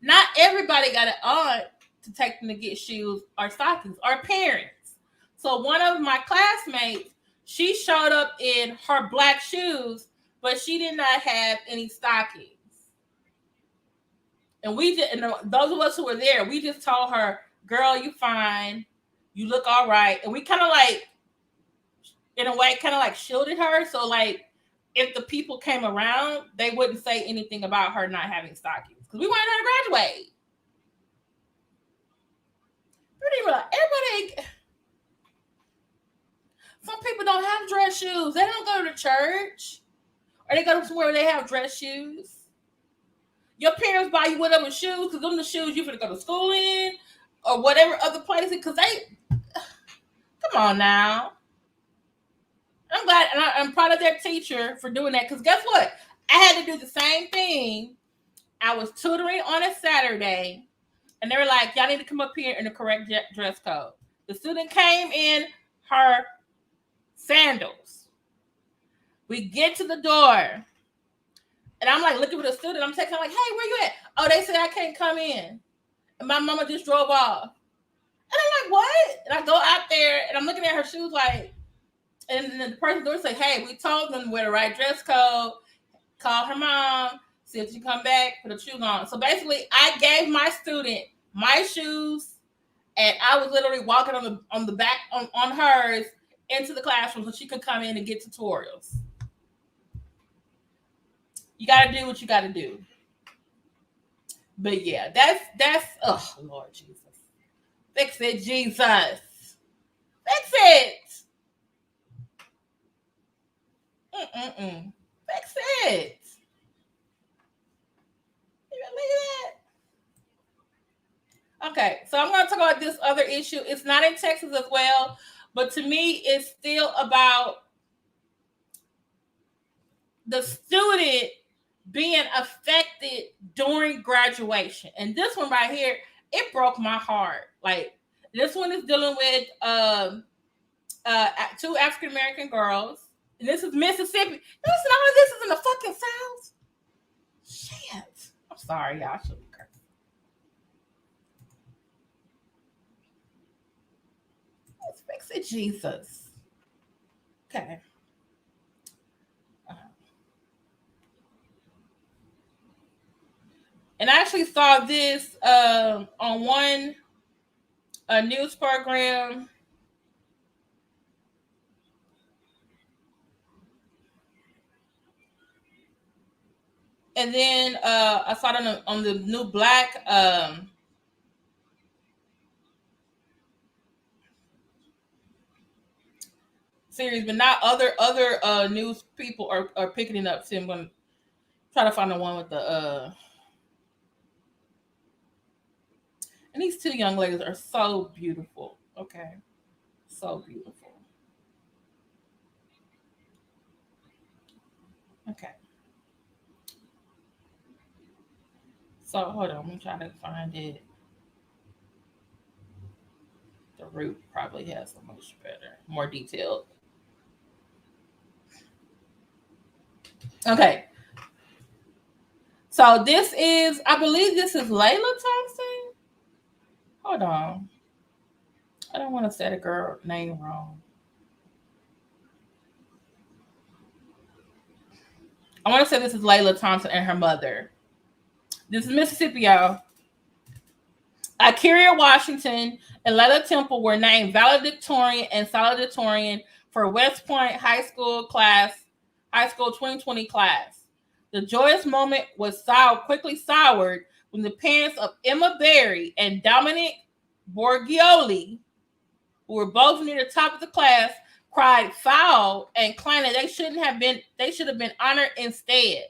Not everybody got an aunt to take them to get shoes or stockings or parents. So one of my classmates, she showed up in her black shoes, but she did not have any stockings. And those of us who were there, we just told her, girl, you fine. You look all right. And we kind of like, in a way, kind of like shielded her. So like, if the people came around, they wouldn't say anything about her not having stockings. Because we wanted her to graduate. Everybody, some people don't have dress shoes. They don't go to church. Or they go to somewhere where they have dress shoes. Your parents buy you whatever shoes, because them the shoes you finna go to school in, or whatever other places, because come on now. I'm glad, and I'm proud of their teacher for doing that, because guess what? I had to do the same thing. I was tutoring on a Saturday, and they were like, y'all need to come up here in the correct dress code. The student came in her sandals. We get to the door, and I'm like looking for the student. I'm texting, I'm like, hey, where you at? Oh, they said I can't come in. And my mama just drove off. And I'm like, what? And I go out there, and I'm looking at her shoes like, and the person at the door said, hey, we told them to wear the right dress code. Call her mom. See if she come back, put her shoes on. So basically, I gave my student my shoes, and I was literally walking on the back on hers into the classroom so she could come in and get tutorials. You got to do what you got to do. But yeah, that's oh Lord Jesus, fix it, Jesus, fix it. Fix it. You believe that? Okay, so I'm going to talk about this other issue. It's not in Texas as well, but to me, it's still about the student being affected during graduation. And this one right here, it broke my heart. Like, this one is dealing with two African American girls. And this is Mississippi. Listen, all of this is in the fucking South. Shit. I'm sorry, y'all. I should be cursing. Let's fix it, Jesus. Okay. And I actually saw this on one news program. And then I saw it on the New Black series, but not other news people are picking it up. So I'm going to try to find the one with the and these two young ladies are so beautiful. Okay, so beautiful. Okay. So hold on, I'm trying to find it. The Root probably has a much better, more detailed. Okay. So this is, I believe this is Layla Thompson. Hold on. I don't want to say the girl name wrong. I want to say this is Layla Thompson and her mother. This is Mississippi, y'all. Ikeria Washington and Layla Temple were named valedictorian and saledictorian for West Point High School 2020 class. The joyous moment was quickly soured when the parents of Emma Berry and Dominic Borgioli, who were both near the top of the class, cried foul and claimed that they should have been honored instead.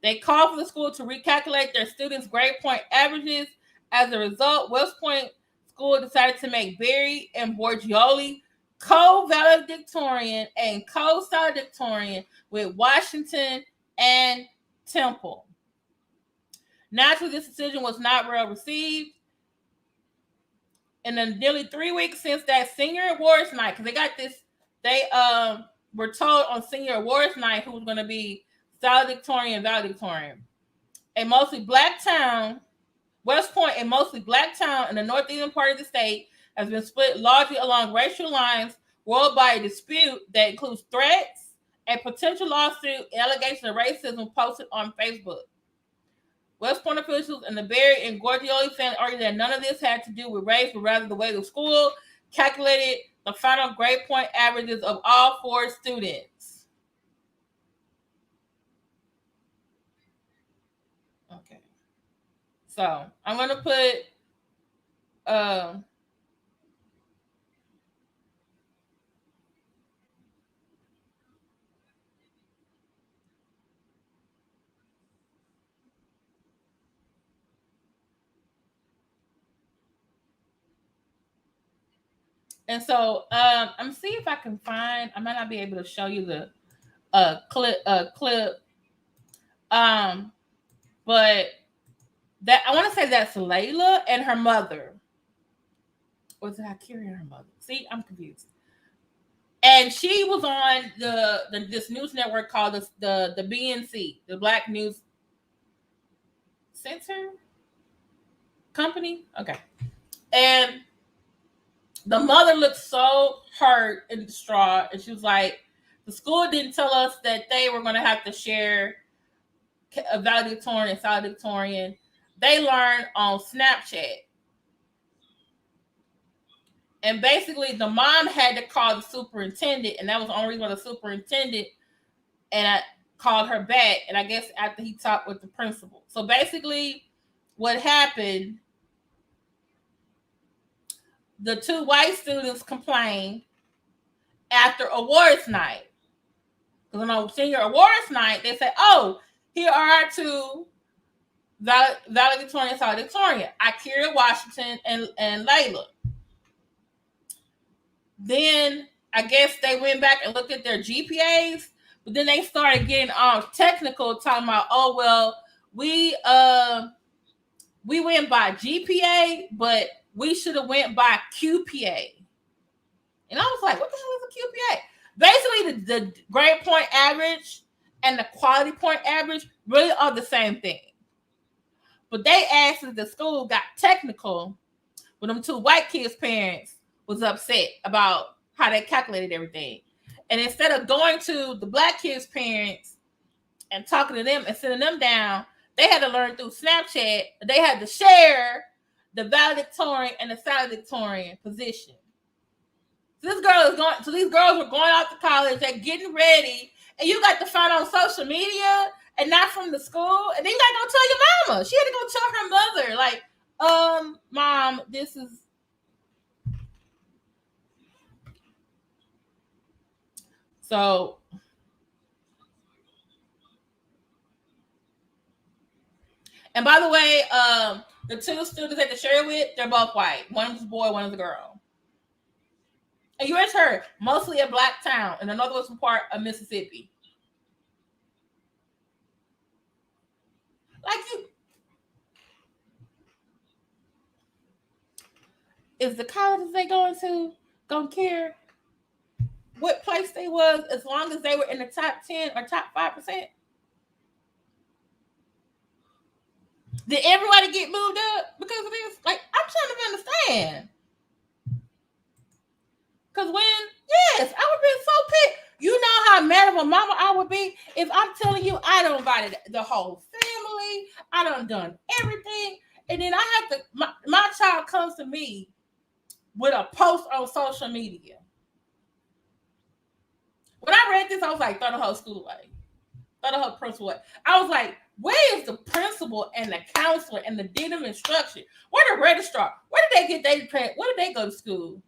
They called for the school to recalculate their students' grade point averages. As a result, West Point School decided to make Berry and Borgioli co-valedictorian and co-saledictorian with Washington and Temple. Naturally, this decision was not well received. In the nearly 3 weeks since that senior awards night, because they were told on senior awards night who was going to be saledictorian and valedictorian. A mostly black town, West Point, a mostly black town in the northeastern part of the state, has been split largely along racial lines, roiled by a dispute that includes threats, a potential lawsuit, and allegations of racism posted on Facebook. West Point officials and the Berry and Borgioli family argued that none of this had to do with race, but rather the way the school calculated the final grade point averages of all 4 students. Okay. So I'm going to put and so I'm seeing if I can find. I might not be able to show you the clip. But that I want to say that's Layla and her mother. Or is it Akira and her mother? See, I'm confused. And she was on this news network called the BNC, the Black News Center Company. Okay. And the mother looked so hurt and distraught, and she was like, the school didn't tell us that they were going to have to share a valedictorian and saledictorian. They learned on Snapchat. And basically, the mom had to call the superintendent, and that was the only reason why the superintendent called her back, and I guess after he talked with the principal. So basically, what happened, the 2 white students complained after awards night. Because on senior awards night, they said, oh, here are our 2 valedictorian and saledictorian, Akira Washington and Layla. Then I guess they went back and looked at their GPAs, but then they started getting all technical, talking about, oh well, we went by GPA, but we should have went by QPA. And I was like, what the hell is a QPA? Basically, the grade point average and the quality point average really are the same thing. But they asked if the school got technical when them 2 white kids' parents was upset about how they calculated everything. And instead of going to the black kids' parents and talking to them and sending them down, they had to learn through Snapchat. They had to share the valedictorian and the saledictorian position. So these girls were going out to college, they're getting ready, and you got to find on social media and not from the school, and then you got to go tell your mama. She had to go tell her mother, like, mom, this is. So, and by the way, the 2 students that they share with, they're both white. One is a boy, one is a girl. And you just heard, mostly a black town in the northwestern part of Mississippi. Like is the colleges they going to gonna care what place they was as long as they were in the top 10 or top 5%? Did everybody get moved up because of this? Like, I'm trying to understand. Because yes, I would be so pissed. You know how mad of a mama I would be if I'm telling you I done invited the whole family, I done everything, and then I have to, my child comes to me with a post on social media. When I read this, I was like, throw the whole school away. Throw the whole principal away. I was like, where is the principal and the counselor and the dean of instruction? Where the registrar? Where did they get their, where did they go to school?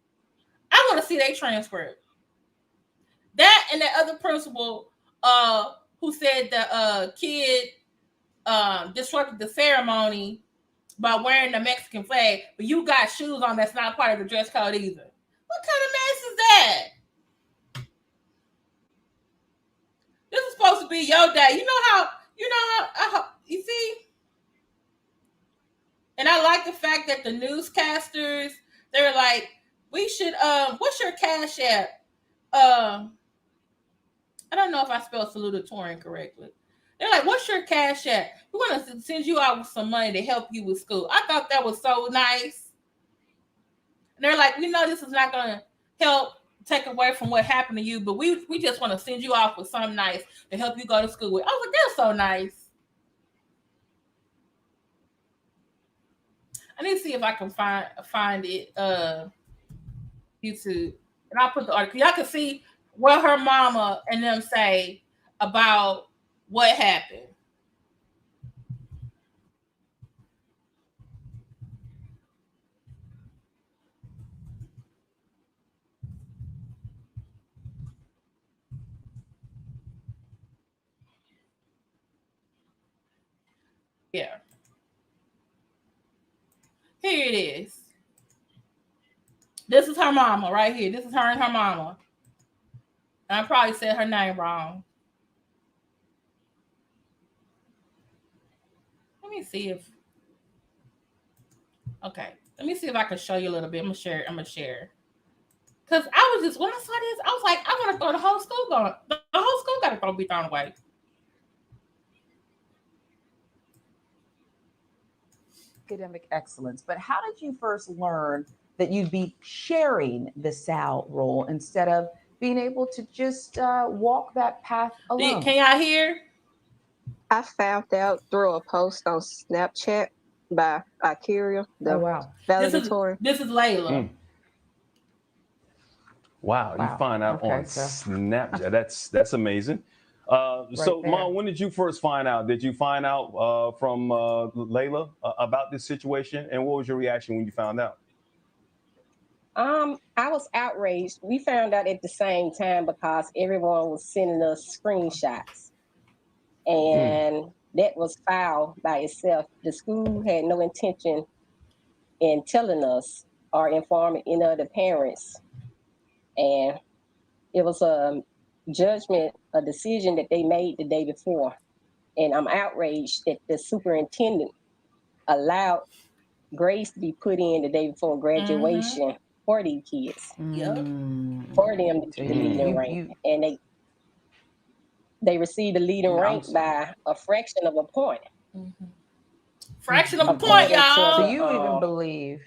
I want to see their transcript. That and that other principal who said the kid disrupted the ceremony by wearing the Mexican flag, but you got shoes on that's not part of the dress code either. What kind of mess is that? This is supposed to be your day. You know how you see? And I like the fact that the newscasters, they're like, we should what's your Cash App? I don't know if I spelled salutatorian correctly. They're like, what's your Cash App? We want to send you out with some money to help you with school. I thought that was so nice. And they're like, we know this is not going to help take away from what happened to you, but we just want to send you off with something nice to help you go to school with. I was like, that's so nice. I need to see if I can find it YouTube. And I'll put the article. Y'all can see what her mama and them say about what happened. Yeah. Here it is. This is her mama right here. This is her and her mama. And I probably said her name wrong. Let me see if. Okay. Let me see if I can show you a little bit. I'm gonna share. Because I was just, when I saw this, I was like, I want to throw the whole school going. The whole school got to be thrown away. Academic excellence, but how did you first learn that you'd be sharing the Sal role instead of being able to just walk that path alone? Can y'all hear? I found out through a post on Snapchat by Akira, the Valedictorian. This is Layla. Wow, you find out on Snapchat. That's amazing. So, Mom, when did you first find out? Did you find out from Layla about this situation? And what was your reaction when you found out? I was outraged. We found out at the same time because everyone was sending us screenshots. And that was foul by itself. The school had no intention in telling us or informing any of the parents. And it was a judgment, a decision that they made the day before. And I'm outraged that the superintendent allowed grades to be put in the day before graduation for these kids. For them to get the leading rank. And they received the leading rank by a fraction of a point. Fraction of a point, y'all. So you even believe.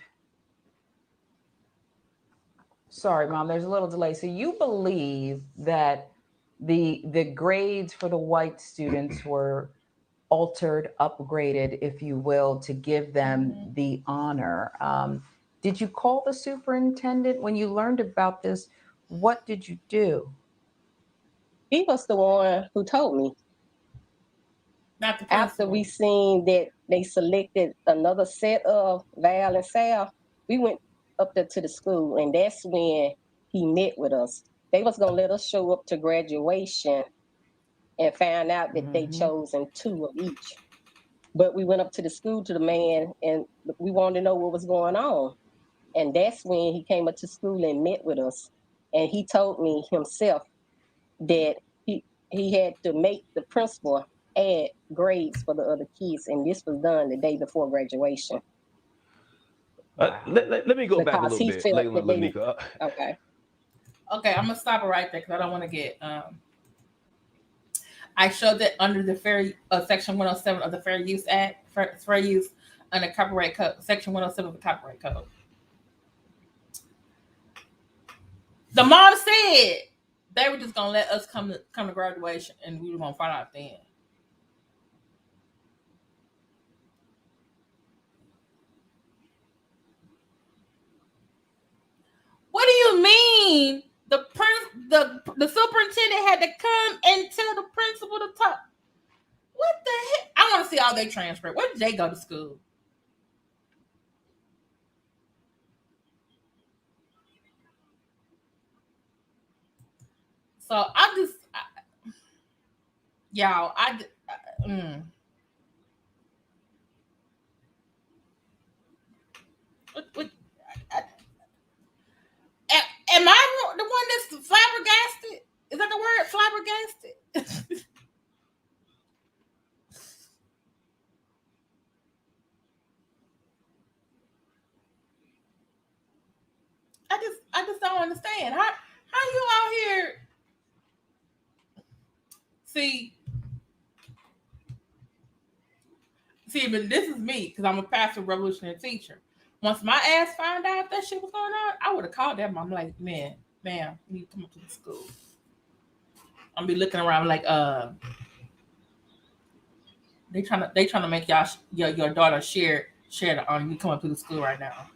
Sorry, Mom, there's a little delay. So you believe that the grades for the white students were altered, upgraded, if you will, to give them the honor. Did you call the superintendent when you learned about this? What did you do? He was the one who told me. Not the After we seen that they selected another set of Val and Sal, we went up there to the school, and that's when he met with us. They was gonna let us show up to graduation and found out that they chosen 2 of each. But we went up to the school to the man, and we wanted to know what was going on. And that's when he came up to school and met with us. And he told me himself that he had to make the principal add grades for the other kids, and this was done the day before graduation. Let me go back a little bit, Layla and Lanika. Okay. Okay, I'm gonna stop it right there because I don't want to get. I showed that under the Section 107 of the Fair Use Act, Fair Use under Copyright Code, Section 107 of the Copyright Code. The mom said they were just gonna let us come to graduation, and we were gonna find out then. What do you mean? The superintendent had to come and tell the principal to talk. What the heck? I want to see all their transcript. Where did they go to school? So am I the one that's flabbergasted? Is that the word, flabbergasted? I just don't understand. How you out here? See, but this is me because I'm a passive revolutionary teacher. Once my ass found out that shit was going on, I would have called them. I'm like, ma'am, you need to come up to the school. I'm be looking around like, they trying to make y'all your daughter share the you come up to the school right now.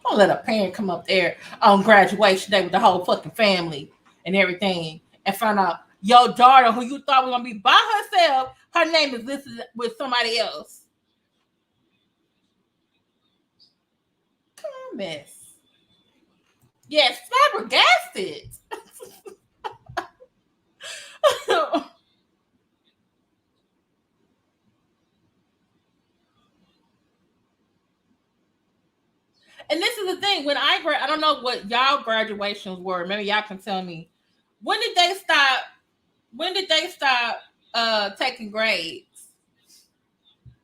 Don't let a parent come up there on graduation day with the whole fucking family and everything and find out your daughter, who you thought was gonna be by herself, her name is listed with somebody else. Come on, miss. Yes, flabbergasted. And this is the thing. When I don't know what y'all graduations were. Maybe y'all can tell me. When did they stop taking grades?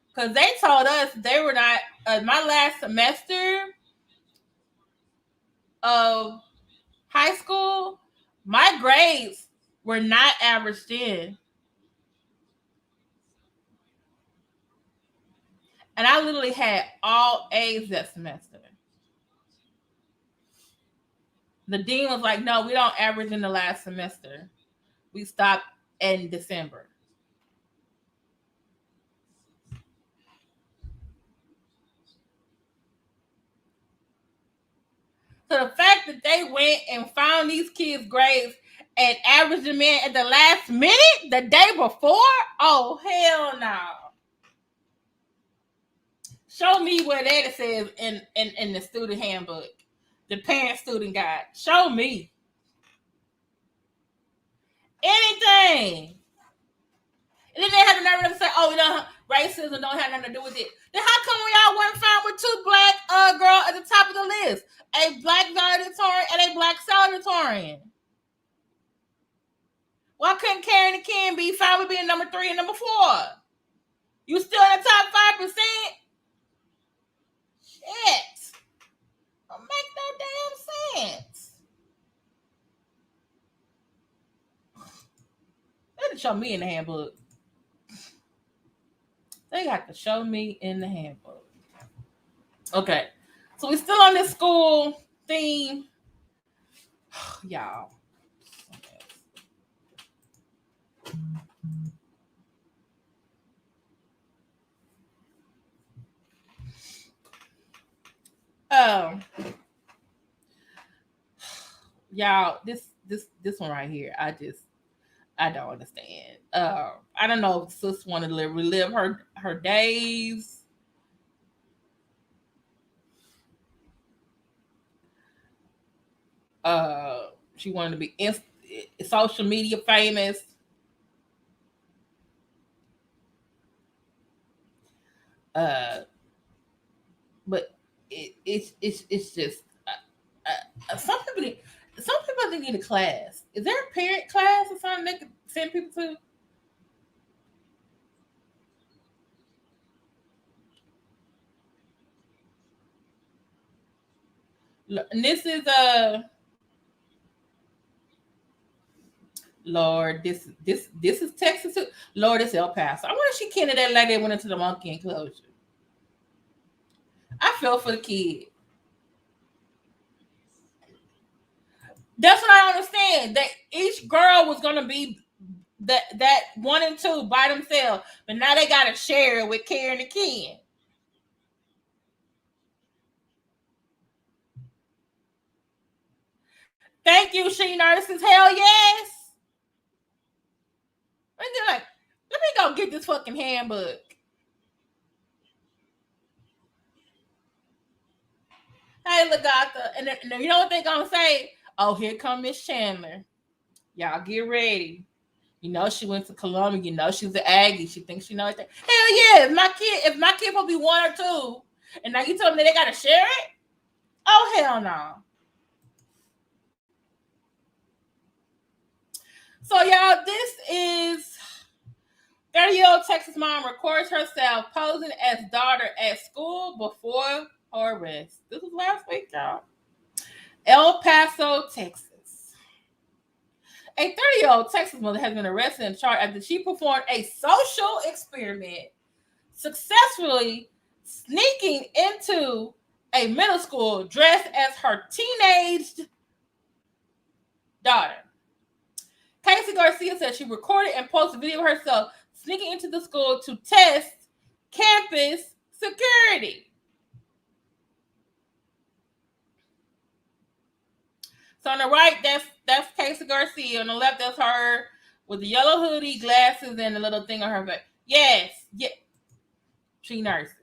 Because they told us they were not. My last semester of high school, my grades were not averaged in. And I literally had all A's that semester. The dean was like, no, we don't average in the last semester. We stopped in December. So the fact that they went and found these kids' grades and averaged them in at the last minute, the day before, oh, hell no. Show me where that says in the student handbook, the parent-student guide. Show me. Anything. And then they had the nerve enough to say, oh, racism don't have nothing to do with it. Then how come we all weren't found with two black girls at the top of the list? A black valedictorian and a black saledictorian. Why couldn't Karen and Ken be found with being number 3 and number 4? You still in the top 5%? Shit. Don't make no damn sense. They had to show me in the handbook. They got to show me in the handbook. Okay. So we're still on this school theme. Y'all. Y'all, this one right here, I don't understand. I don't know if sis wanted to relive her days. She wanted to be social media famous. But it's just some people need a class. Is there a parent class or something they could send people to? And this is Lord, this is Texas too. Lord, it's El Paso. I wonder if she kenned that lady that went into the monkey enclosure. I feel for the kid. That's what I understand. That each girl was gonna be that 1 and 2 by themselves, but now they gotta share it with Karen and Ken. Thank you, She Nurses. Hell yes. Let me go get this fucking handbook. Hey, Lagata. And then, you know what they're gonna say? Oh, here come Miss Chandler. Y'all get ready. You know she went to Columbia. You know she's an Aggie. She thinks she knows everything. Hell yeah! If my kid will be 1 or 2, and now you tell them that they gotta share it. Oh hell no! So y'all, this is 30-year-old Texas mom records herself posing as daughter at school before her arrest. This was last week, y'all. El Paso, Texas. A 30-year-old Texas mother has been arrested and charged after she performed a social experiment, successfully sneaking into a middle school dressed as her teenaged daughter. Casey Garcia said she recorded and posted a video of herself sneaking into the school to test campus security. So on the right, that's Casey Garcia. On the left, that's her with the yellow hoodie, glasses, and the little thing on her face. Yes. She nurses.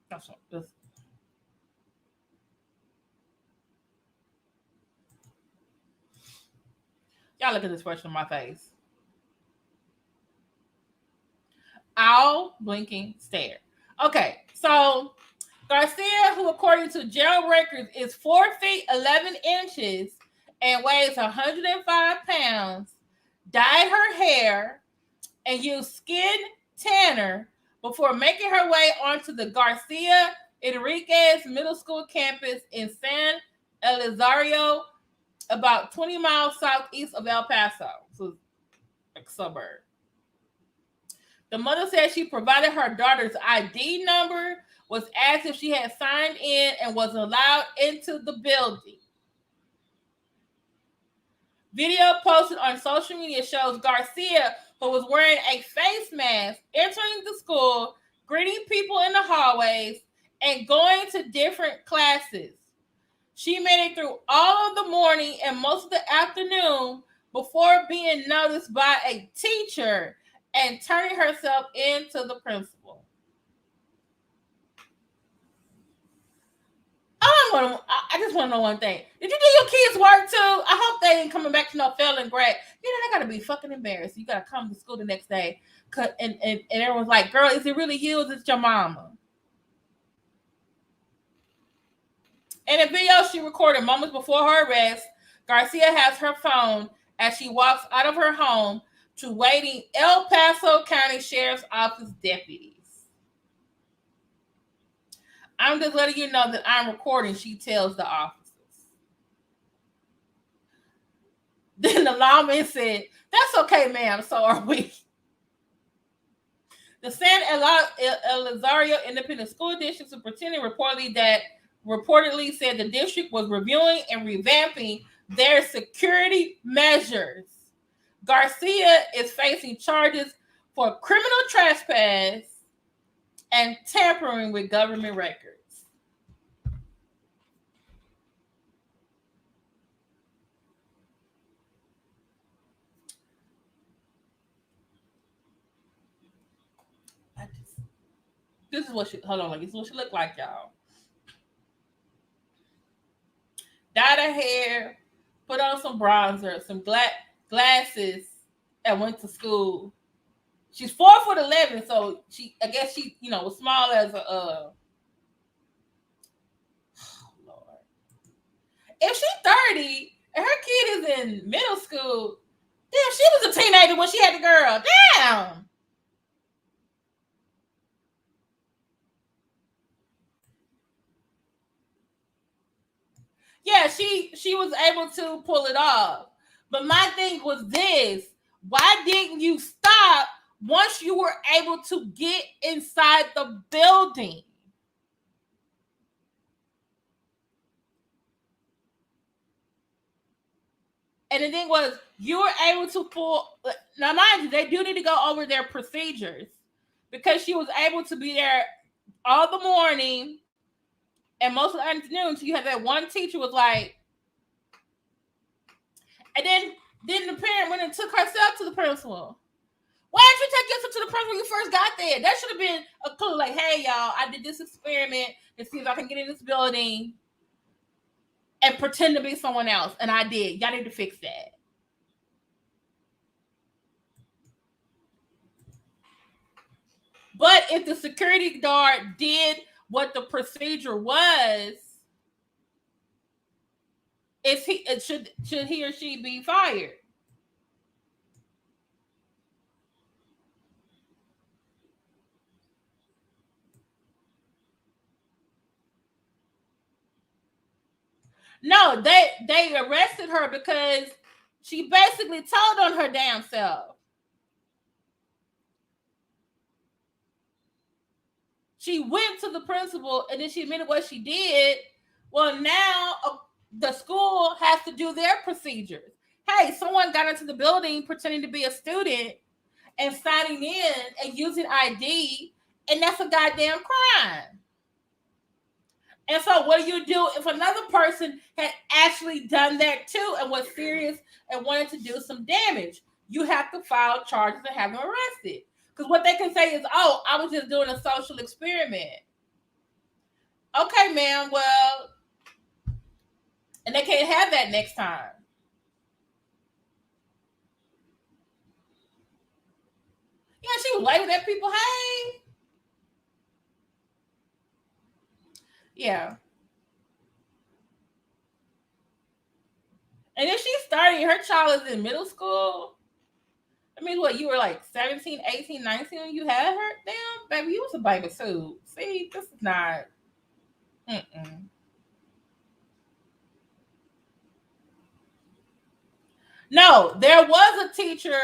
That's what this. Y'all look at this expression on my face. Owl, blinking, stare. Okay, so Garcia, who according to jail records is 4 feet 11 inches and weighs 105 pounds, dyed her hair and used skin tanner before making her way onto the Garcia Enriquez Middle School campus in San Elizario, about 20 miles southeast of El Paso, so like suburb. The mother said she provided her daughter's ID number, was asked if she had signed in, and was allowed into the building. Video posted on social media shows Garcia, who was wearing a face mask, entering the school, greeting people in the hallways, and going to different classes. She made it through all of the morning and most of the afternoon before being noticed by a teacher and turning herself into the principal. I just want to know one thing. Did you do your kids' work too? I hope they ain't coming back to no failing grade. You know, they got to be fucking embarrassed. You got to come to school the next day. And everyone's like, girl, is it really you? Is it your mama? In a video she recorded moments before her arrest, Garcia has her phone as she walks out of her home to waiting El Paso County Sheriff's Office deputies. I'm just letting you know that I'm recording, she tells the officers. Then the lawman said, that's okay, ma'am, so are we. The San Elizario Independent School District superintendent reportedly said the district was reviewing and revamping their security measures. Garcia is facing charges for criminal trespass and tampering with government records. This is what she looked like, y'all. Dyed her hair, put on some bronzer, some glasses, and went to school. She's 4'11", so I guess she was small as a oh Lord. If she's 30 and her kid is in middle school, damn, she was a teenager when she had the girl. Damn. Yeah, she was able to pull it off. But my thing was this: why didn't you stop once you were able to get inside the building? And the thing was, you were able to pull. Now, mind you, they do need to go over their procedures because she was able to be there all the morning and most of the afternoon. So you had that one teacher was like, and then the parent went and took herself to the principal. Why didn't you take yourself to the principal when you first got there? That should have been a clue. Like, hey, y'all, I did this experiment to see if I can get in this building and pretend to be someone else, and I did. Y'all need to fix that. But if the security guard did what the procedure was, should he or she be fired? No, they arrested her because she basically told on her damn self. She went to the principal and then she admitted what she did. Well, now the school has to do their procedures. Hey, someone got into the building pretending to be a student and signing in and using ID, and that's a goddamn crime. And so what do you do if another person had actually done that too and was serious and wanted to do some damage? You have to file charges and have them arrested. Because what they can say is, oh, I was just doing a social experiment. Okay, ma'am, well, and they can't have that next time. Yeah, she was waving at people, hey. Yeah. And then she started, her child is in middle school. I mean, what, you were like 17, 18, 19 when you had her? Damn, baby, you was a baby too. See, this is not. No, there was a teacher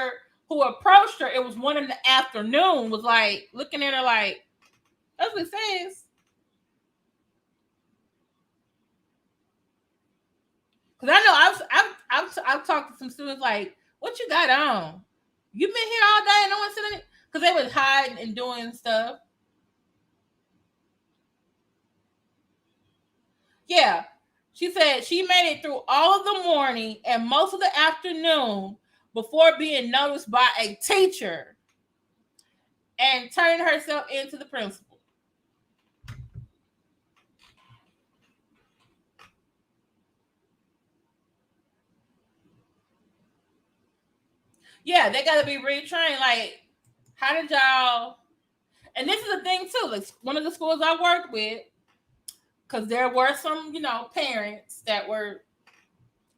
who approached her. It was 1 p.m, was like looking at her like, that's what it says. Because I know I've talked to some students like, what you got on? You been here all day and no one's sitting? Because they was hiding and doing stuff. Yeah. She said she made it through all of the morning and most of the afternoon before being noticed by a teacher and turning herself into the principal. Yeah, they got to be retrained. Like, how did y'all? And this is the thing too. Like, one of the schools I worked with, because there were some, parents that were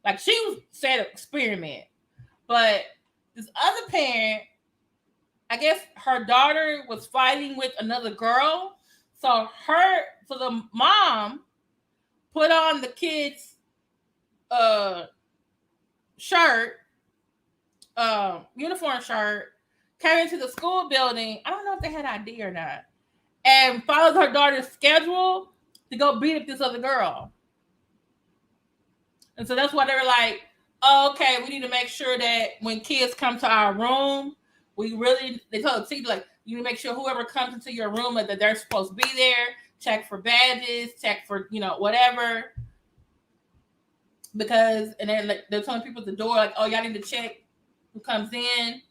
like, she said experiment, but this other parent, I guess her daughter was fighting with another girl, so the mom put on the kid's shirt, uniform shirt, came into the school building. I don't know if they had ID or not, and followed her daughter's schedule to go beat up this other girl. And so that's why they were like, oh, okay, we need to make sure that when kids come to our room, they told the teacher, like, you need to make sure whoever comes into your room that they're supposed to be there, check for badges, check for, whatever. Because, and then like, they're telling people at the door, like, oh, y'all need to check who comes in.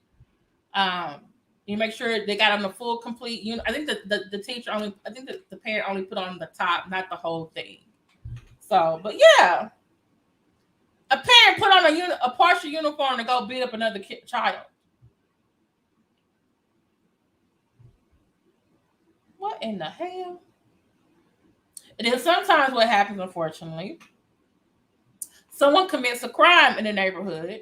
You make sure they got on the full complete I think the teacher the parent only put on the top, not the whole thing. So, but yeah. A parent put on a partial uniform to go beat up another child. What in the hell? And then sometimes what happens, unfortunately, someone commits a crime in the neighborhood.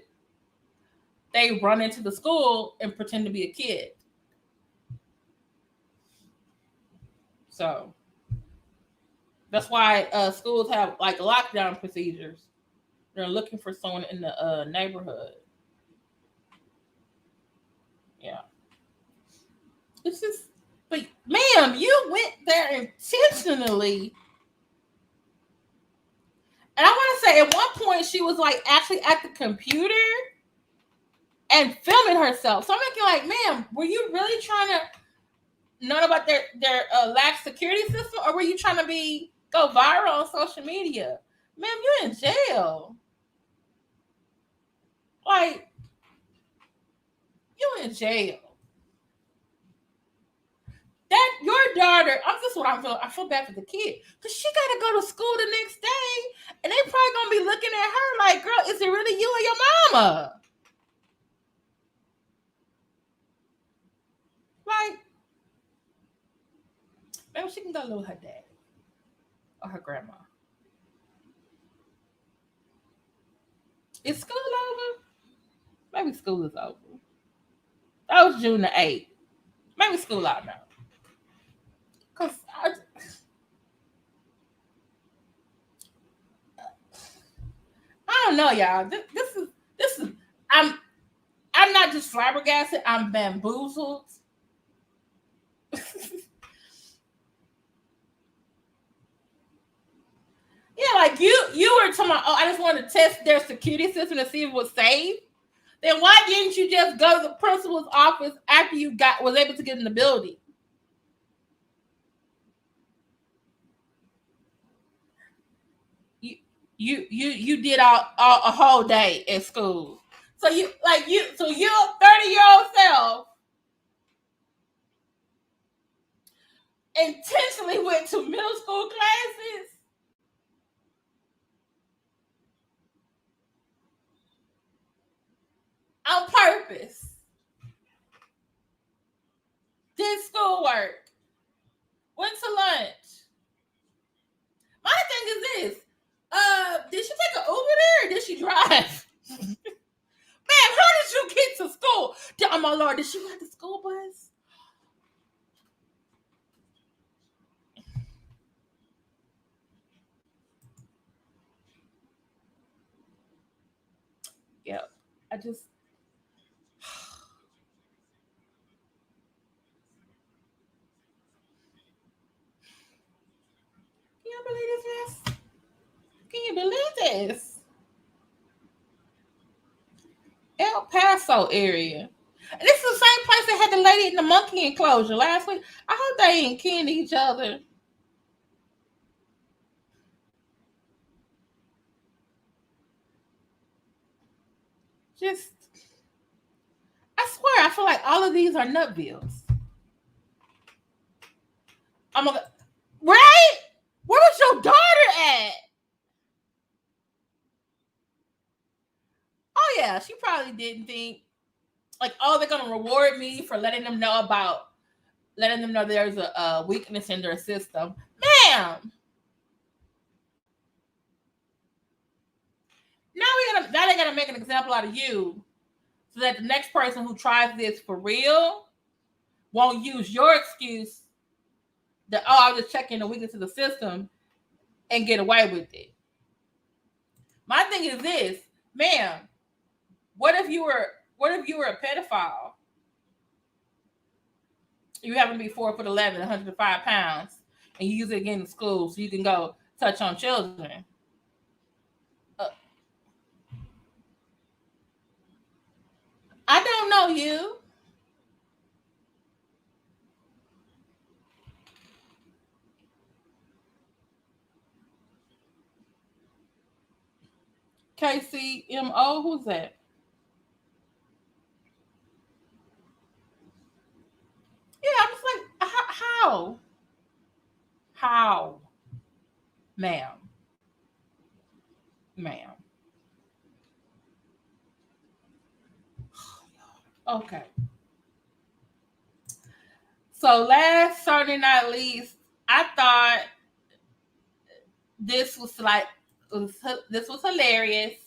They run into the school and pretend to be a kid. So That's why schools have like lockdown procedures. They're looking for someone in the neighborhood. Yeah. It's just, but ma'am, you went there intentionally. And I want to say at one point she was like actually at the computer and filming herself. So I'm thinking like, ma'am, were you really trying to know about their lax security system, or were you trying to go viral on social media? Ma'am, you're in jail. Like, you in jail. That your daughter, I feel bad for the kid. Because she gotta go to school the next day, and they probably gonna be looking at her like, girl, is it really you or your mama? Like, maybe she can go live with her dad or her grandma. Is school over? Maybe school is over. That was June the 8th. Maybe school out now. Cause I don't know, y'all. This is I'm not just flabbergasted. I'm bamboozled. Yeah, like you were talking about, oh, I just wanted to test their security system to see if it was safe. Then why didn't you just go to the principal's office after you was able to get in the building? You did a whole day at school. So your 30-year-old self intentionally went to middle school classes. On purpose. Did schoolwork. Went to lunch. My thing is this. Did she take an Uber there or did she drive? Ma'am, how did you get to school? Oh my Lord, did she ride the school bus? Yeah, I just Can you believe this? Can you believe this? El Paso area. And this is the same place that had the lady in the monkey enclosure last week. I hope they ain't kidding each other. Just, I swear, I feel like all of these are nutvilles. Right? Where was your daughter at? Oh yeah, she probably didn't think like, oh, they're gonna reward me for letting them know there's a weakness in their system. Ma'am. Now they gotta make an example out of you so that the next person who tries this for real won't use your excuse that, oh, I was just checking the weakness of the system and get away with it. My thing is this, ma'am, what if you were a pedophile? You happen to be 4'11", 105 pounds, and you use it again in school so you can go touch on children. I don't know you. KCMO, who's that? Yeah, I'm just like, how? How? Ma'am. Okay. So last certainly not least, I thought this was hilarious.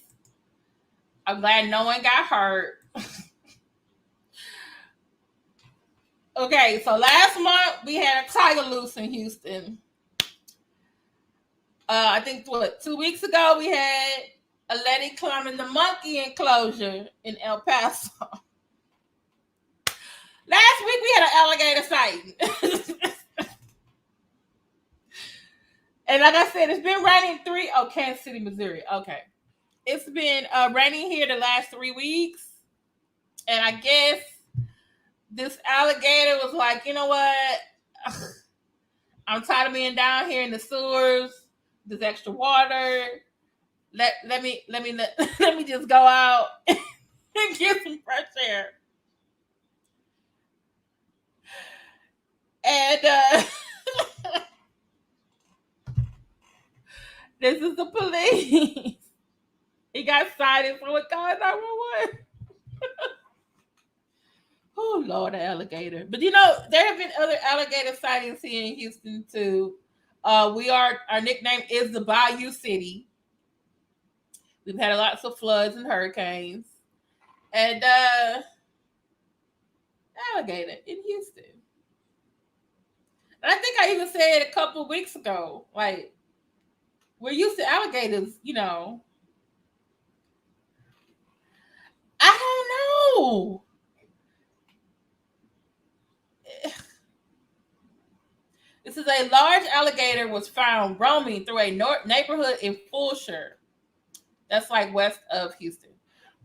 I'm glad no one got hurt. Okay, so last month we had a tiger loose in Houston. I think 2 weeks ago we had a lady climbing the monkey enclosure in El Paso. Last week we had an alligator sighting. And like I said, it's been raining Kansas City, Missouri. Okay. It's been raining here the last 3 weeks. And I guess this alligator was like, you know what? I'm tired of being down here in the sewers. There's extra water. Let me just go out and get some fresh air. And this is the police. He got cited for what called 911. Oh Lord, the alligator! But there have been other alligator sightings here in Houston too. Our nickname is the Bayou City. We've had lots of floods and hurricanes, and alligator in Houston. And I think I even said a couple of weeks ago, like, we're used to alligators, I don't know. This is a large alligator was found roaming through a neighborhood in Fulshire. That's like west of Houston.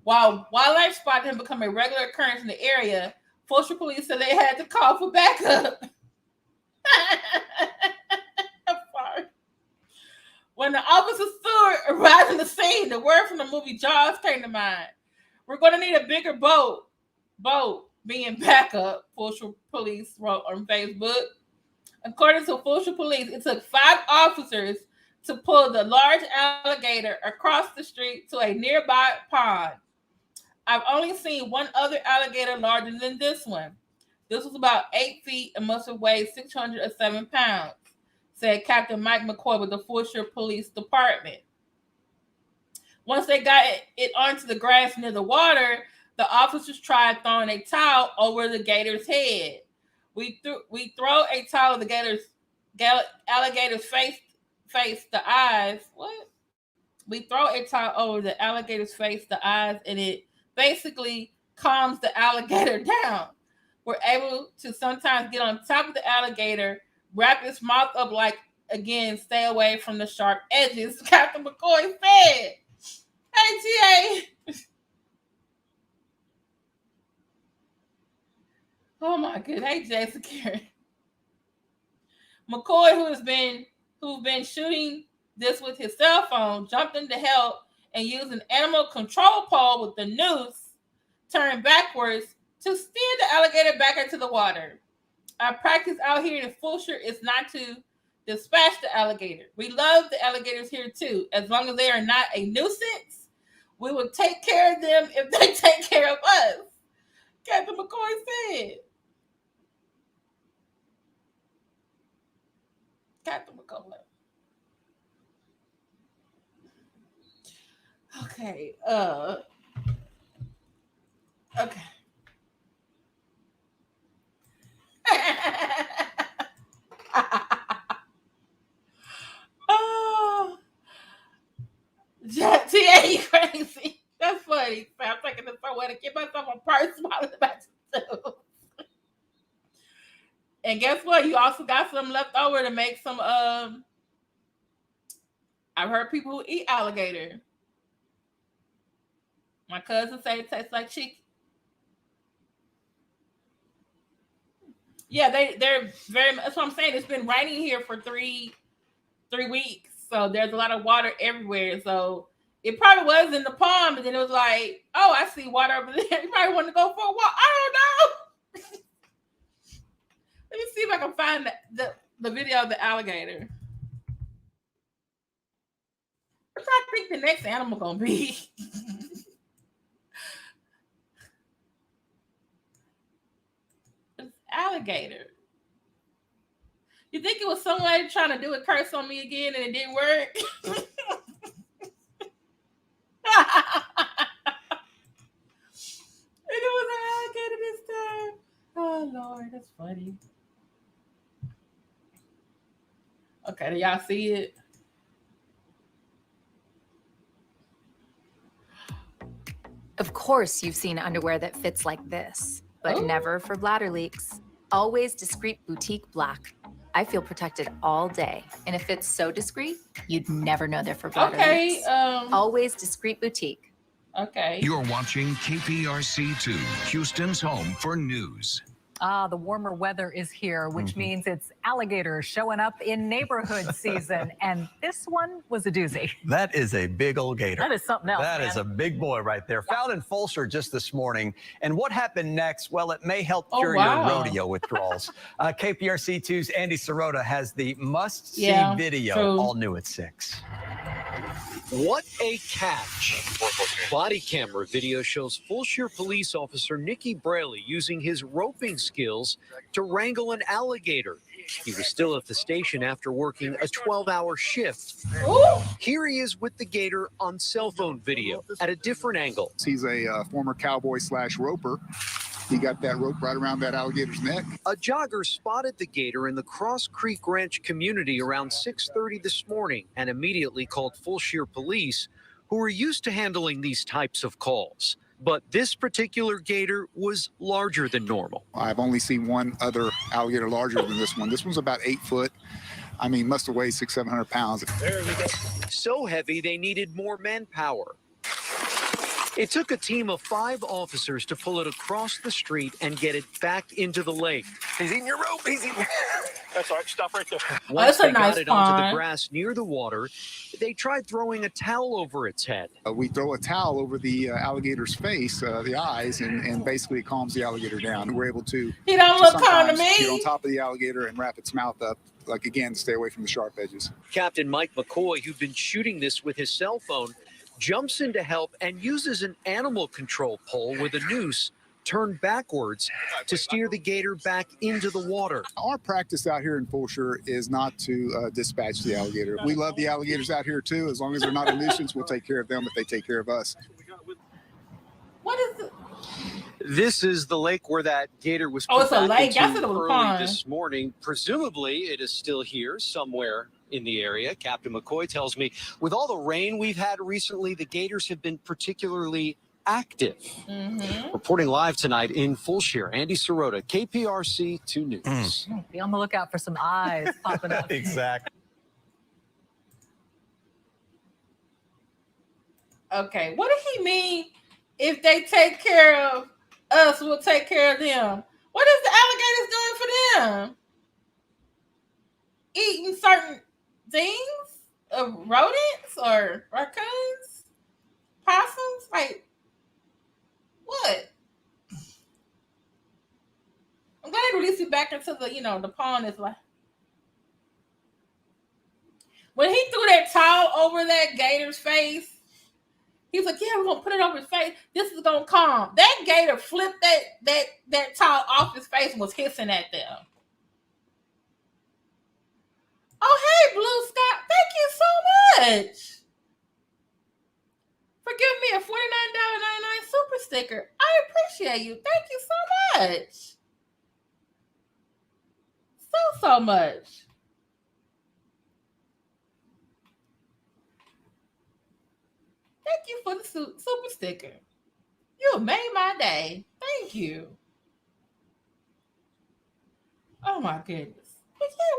While wildlife spotted him become a regular occurrence in the area, Fulshire police said they had to call for backup. I'm sorry. When the officers arrived on the scene, the word from the movie Jaws came to mind. We're going to need a bigger boat being backup, Fulshire police wrote on Facebook. According to Fulshire police, it took 5 officers to pull the large alligator across the street to a nearby pond. I've only seen one other alligator larger than this one. This was about 8 feet and must have weighed 607 pounds, said Captain Mike McCoy with the Fulshire Police Department. Once they got it onto the grass near the water, the officers tried throwing a towel over the gator's head. We throw a towel of the alligator's face, the eyes. What? We throw a towel over the alligator's face, the eyes, and it basically calms the alligator down. We're able to sometimes get on top of the alligator, wrap its mouth up stay away from the sharp edges, Captain McCoy said. Hey, TA. Oh my goodness. Hey, Jay Security. McCoy, who's been shooting this with his cell phone, jumped in to help and used an animal control pole with the noose turned backwards to steer the alligator back into the water. Our practice out here in Fulshire is not to dispatch the alligator. We love the alligators here too. As long as they are not a nuisance, we will take care of them if they take care of us, Captain McCoy said. Captain McCoy. Okay. Okay. Oh, TA, you crazy. That's funny. I'm taking this somewhere to get myself a purse while I'm about to do. And guess what? You also got some left over to make some. I've heard people who eat alligator. My cousin say it tastes like chicken. Yeah, they're very. That's what I'm saying. It's been raining here for three weeks, so there's a lot of water everywhere. So it probably was in the pond, but then it was like, oh, I see water over there. You probably want to go for a walk. I don't know. Let me see if I can find the video of the alligator. What do I think the next animal gonna be? It's alligator. You think it was somebody trying to do a curse on me again and it didn't work? And it was an alligator this time. Oh Lord, that's funny. Okay, do y'all see it? Of course, you've seen underwear that fits like this, but never for bladder leaks. Always Discreet Boutique Black. I feel protected all day, and if it's so discreet, you'd never know they're for bladder leaks. Always Discreet Boutique. Okay. You're watching KPRC2, Houston's home for news. The warmer weather is here, which means it's alligator showing up in neighborhood season. And this one was a doozy. That is a big old gator. That is something else. That is a big boy right there. Found in Fulshear just this morning. And what happened next? Well, it may help cure your rodeo withdrawals. KPRC2's Andy Sirota has the must-see video, all new at 6. What a catch. Body camera video shows Fulshear police officer Nicky Braley using his roping skills to wrangle an alligator. He was still at the station after working a 12-hour shift. Here he is with the gator on cell phone video at a different angle. He's a former cowboy / roper. He got that rope right around that alligator's neck. A jogger spotted the gator in the Cross Creek Ranch community around 6:30 this morning and immediately called Fulshear police, who are used to handling these types of calls. But this particular gator was larger than normal. I've only seen one other alligator larger than this one. This one's about 8 foot. I mean, must have weighed 600-700 pounds. There we go. So heavy, they needed more manpower. It took a team of 5 officers to pull it across the street and get it back into the lake. He's eating your rope. He's eating. That's all right. Stop right there. That's Once a they nice got it onto pond. the grass near the water, they tried throwing a towel over its head. We throw a towel over the alligator's face, the eyes, and basically it calms the alligator down. And we're able to He don't look calm to sometimes get on me. top of the alligator and wrap its mouth up, like again, to stay away from the sharp edges. Captain Mike McCoy, who'd been shooting this with his cell phone, jumps in to help and uses an animal control pole with a noose turned backwards to steer the gator back into the water. Our practice out here in Fulshear is not to dispatch the alligator. We love the alligators out here too. As long as they're not a nuisance, we'll take care of them if they take care of us. What is it? This is the lake where that gator was Oh, it's a put back lake. I into thought it was a early pond. this morning. Presumably, it is still here somewhere in the area. Captain McCoy tells me, with all the rain we've had recently, the gators have been particularly active. Reporting live tonight in Fulshear, Andy Sirota, KPRC 2 News. Be on the lookout for some eyes popping up. Exactly. Okay, what did he mean? If they take care of us, we'll take care of them. What is the alligators doing for them? Eating certain things? Rodents or raccoons? Possums? Like, what? I'm glad they released it back into the, the pond. Is like, when he threw that towel over that gator's face, he was like, yeah, we're gonna put it over his face. This is gonna calm. That gator flipped that towel off his face and was hissing at them. Oh, hey, Blue Sky. Thank you so much for giving me a $49.99 super sticker. I appreciate you. Thank you so much. So much. Thank you for the super sticker. You made my day. Thank you. Oh my goodness. But yeah,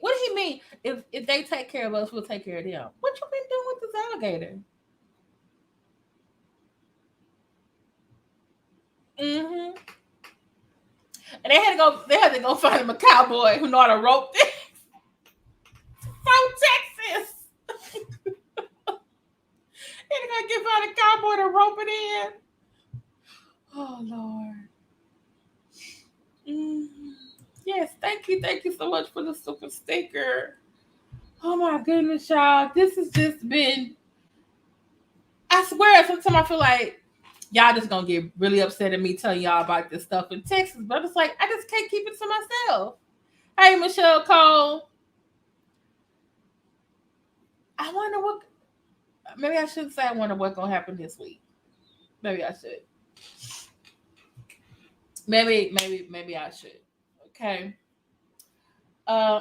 what do he mean? If they take care of us, we'll take care of them. What you been doing with this alligator? And they had to go find him a cowboy who know how to rope things from Texas. They're gonna give out a cowboy to rope it in. Oh Lord. Yes, thank you so much for the super sticker. Oh my goodness, y'all. This has just been, I swear, sometimes I feel like y'all just gonna get really upset at me telling y'all about this stuff in Texas, but it's like I just can't keep it to myself. Hey, Michelle Cole. I wonder what. Maybe I shouldn't say I wonder what's gonna happen this week. Maybe I should. Maybe I should. Okay.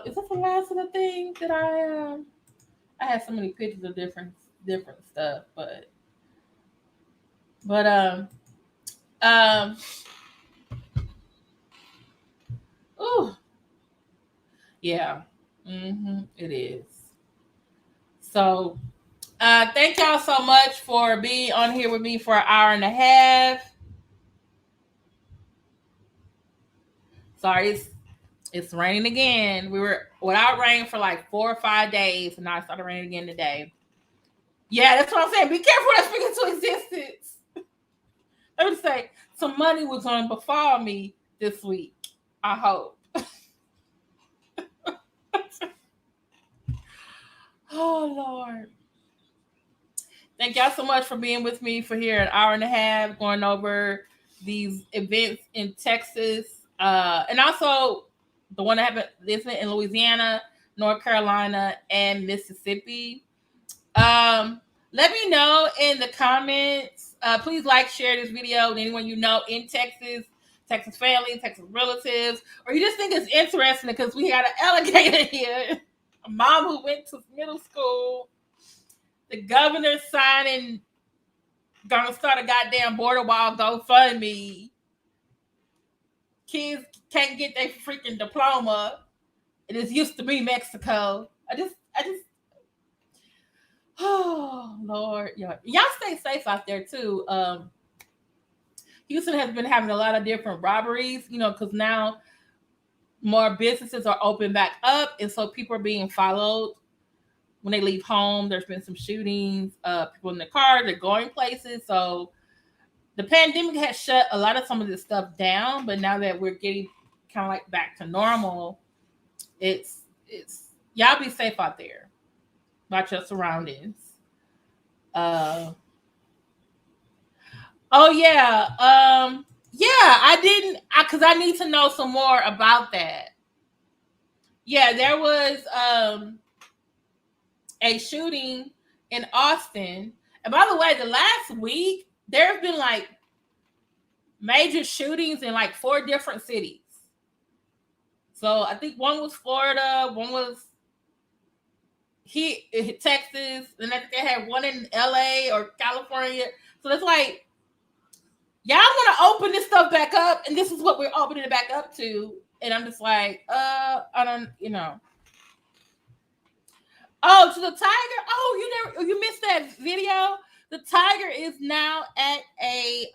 Is that the last of the things that I had so many pictures of different stuff, but But ooh, yeah, it is. So, thank y'all so much for being on here with me for an hour and a half. Sorry, it's raining again. We were without rain for like 4 or 5 days, and now it started raining again today. Yeah, that's what I'm saying. Be careful when I speak into existence. Let me say, some money was going to befall me this week. I hope. Oh, Lord. Thank y'all so much for being with me for here an hour and a half, going over these events in Texas. And also the one that happened in Louisiana, North Carolina, and Mississippi. Let me know in the comments. Please like, share this video with anyone you know in Texas, Texas family, Texas relatives, or you just think it's interesting because we got an alligator here. A mom who went to middle school. The governor signing, gonna start a goddamn border wall GoFundMe. Kids can't get their freaking diploma. It is used to be Mexico. I just, oh Lord, y'all stay safe out there too. Houston has been having a lot of different robberies, because now more businesses are open back up, and so people are being followed when they leave home. There's been some shootings, people in the car, they're going places. So the pandemic has shut a lot of some of this stuff down, but now that we're getting kind of like back to normal, it's y'all be safe out there. Watch your surroundings. I didn't, because I need to know some more about that. Yeah, there was a shooting in Austin. And by the way, the last week, there have been like major shootings in like 4 different cities. So I think one was Florida, one was Texas, and I think they had one in LA or California. So it's like, y'all want to open this stuff back up, and this is what we're opening it back up to. And I'm just like, I don't, Oh, to the tiger. Oh, you missed that video. The tiger is now at a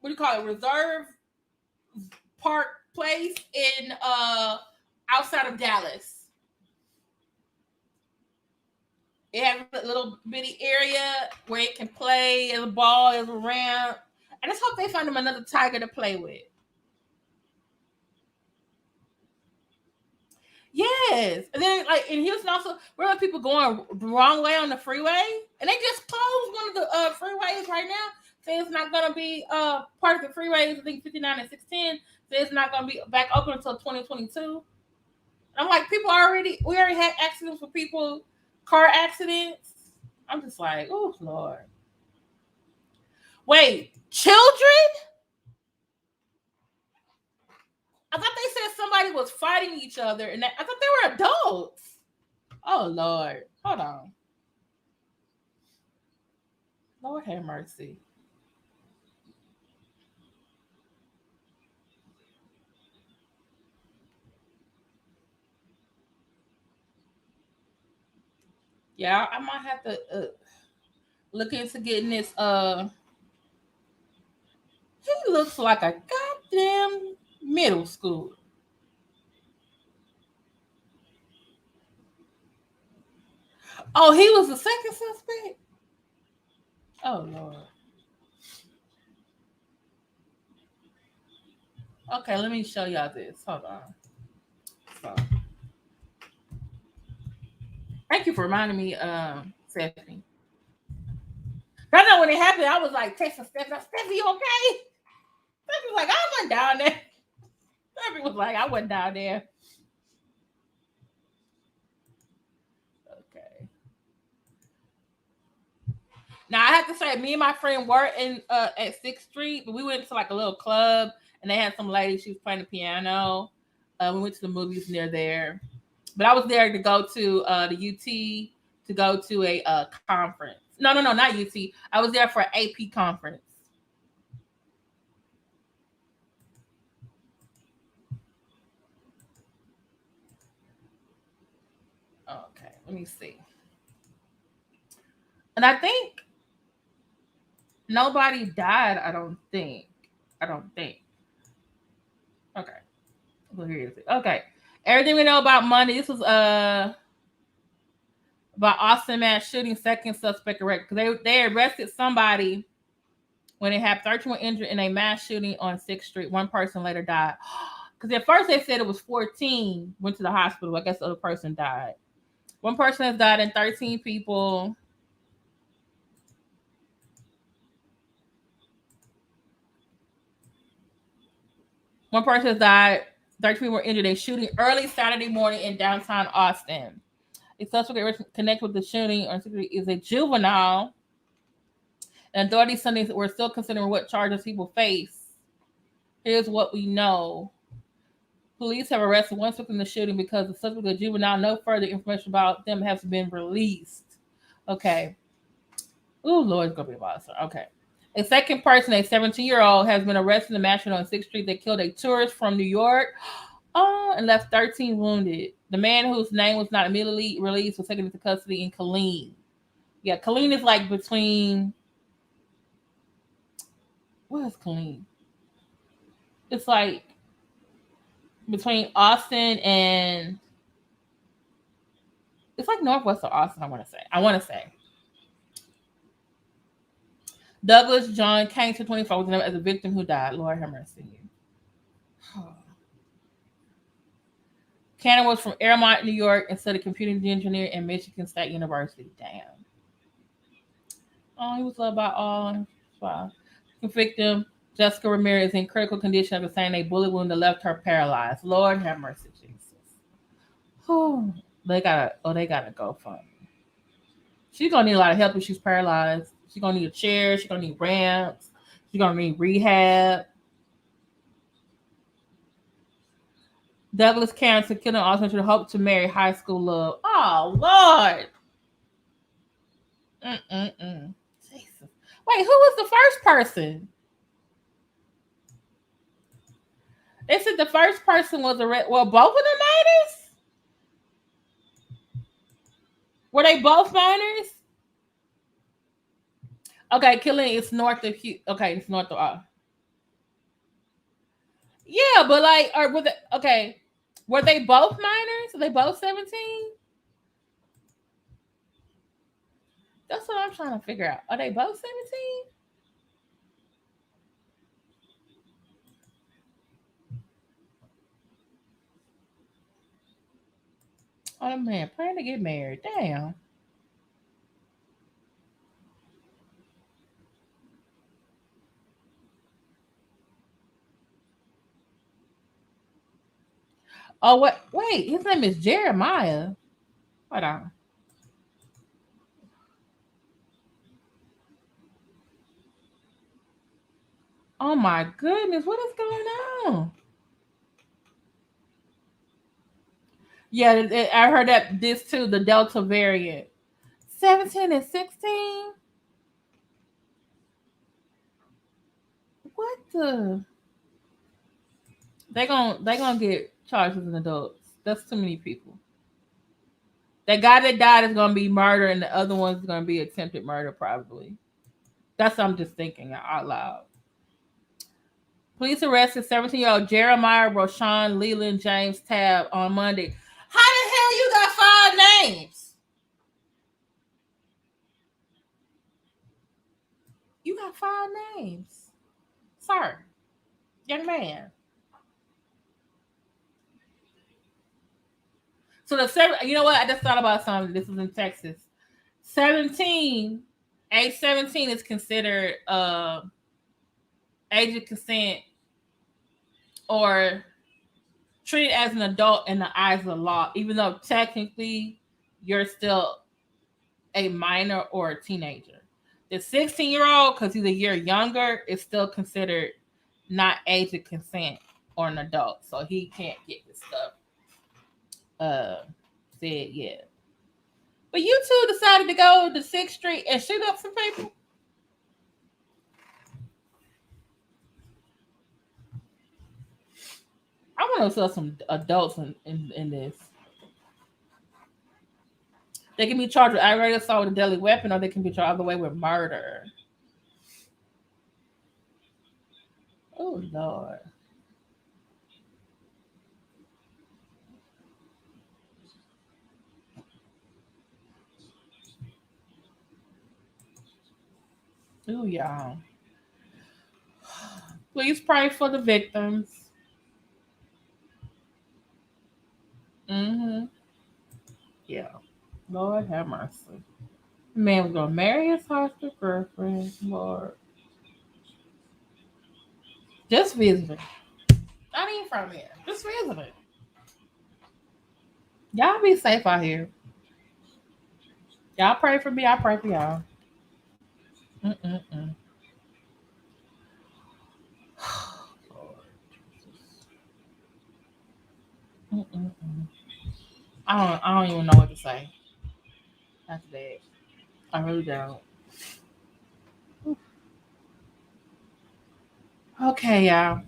what do you call it? Reserve park place in outside of Dallas. It has a little bitty area where it can play as a ball, as a ramp. I just hope they find him another tiger to play with. Yes. And then like in Houston also, where are people going the wrong way on the freeway? And they just closed one of the freeways right now. Say it's not gonna be part of the freeways, I think 59 and 610. Say it's not gonna be back open until 2022. I'm like, we already had accidents with people, car accidents. I'm just like, oh Lord. Wait, children? I thought they said somebody was fighting each other, and I thought they were adults. Oh Lord, hold on. Lord have mercy. Yeah, I might have to look into getting this. He looks like a goddamn middle school. Oh, he was the second suspect? Oh, Lord. Okay, let me show y'all this. Hold on. So, thank you for reminding me, Stephanie. I know when it happened, I was like, texting Stephanie, Stephanie, you okay? Stephanie was like, I went down there. Stephanie was like, I went down there. Okay. Now, I have to say, me and my friend were in at 6th Street, but we went to like a little club, and they had some lady, she was playing the piano. We went to the movies near there. But I was there to go to the UT to go to a conference. No, not UT. I was there for an AP conference. Okay, let me see. And I think nobody died. I don't think. Okay. Well, here is it. Okay. Everything we know about Monday. This was about Austin mass shooting. Second suspect arrested because they arrested somebody when it happened. 13 were injured in a mass shooting on 6th Street. One person later died. Because at first they said it was 14 went to the hospital. I guess the other person died. One person has died and 13 people. One person has died. 13 people were injured in a shooting early Saturday morning in downtown Austin. A suspect connected with the shooting is a juvenile. And authorities Sunday were still considering what charges people face. Here's what we know. Police have arrested one suspect in the shooting because the suspect is a juvenile. No further information about them has been released. Okay. Ooh, Lord, it's going to be a monster. Okay. A second person, a 17-year-old, has been arrested in the mass shooting on 6th Street that killed a tourist from New York and left 13 wounded. The man whose name was not immediately released was taken into custody in Killeen. Yeah, Killeen is like between... What is Killeen? It's like between Austin and... It's like northwest of Austin, I want to say. Douglas John Kane, 24, was named as a victim who died. Lord have mercy. Cannon was from Airmont, New York, and studied computing engineering at Michigan State University. Damn. Oh, he was loved by all. Wow. Victim, Jessica Ramirez, in critical condition after saying a bullet wound that left her paralyzed. Lord have mercy, Jesus. Oh, they gotta go for me. She's gonna need a lot of help if she's paralyzed. She's going to need a chair. She's going to need ramps. She's going to need rehab. Douglas Cannon killing also should hope to marry high school love. Oh, Lord. Jesus. Wait, who was the first person? They said the first person was arrested. Well, both of them minors? Were they both minors? Okay, killing is north of okay, it's north of yeah, but like, or were were they both minors? Are they both 17? That's what I'm trying to figure out. Are they both 17? Oh man, planning to get married. Damn. Oh, what? Wait, his name is Jeremiah. Hold on. Oh my goodness, what is going on? Yeah, I heard that this too, the Delta variant. 17 and 16? What the? They gonna get charged as an adult. That's too many people. That guy that died is gonna be murder, and the other one's gonna be attempted murder, probably. That's what I'm just thinking out loud. Police arrested 17-year-old Jeremiah Roshan Leland James Tab on Monday. How the hell you got 5 names? You got 5 names, sir, young man. So you know what? I just thought about something. This was in Texas. 17, age 17 is considered age of consent or treated as an adult in the eyes of the law, even though technically you're still a minor or a teenager. The 16-year-old, because he's a year younger, is still considered not age of consent or an adult. So he can't get this stuff said yet. But you two decided to go to 6th Street and shoot up some people. I want to sell some adults in this. They can be charged with aggravated assault with a deadly weapon, or they can be charged all the way with murder. Oh, Lord. Oh, y'all. Please pray for the victims. Mm-hmm. Yeah. Lord have mercy. The man was going to marry his hostage girlfriend. Lord. Just visiting. Not even from here. Just visiting. Y'all be safe out here. Y'all pray for me. I pray for y'all. Mm-mm-mm. Mm-mm-mm. I don't even know what to say. That's bad. I really don't. Okay, y'all.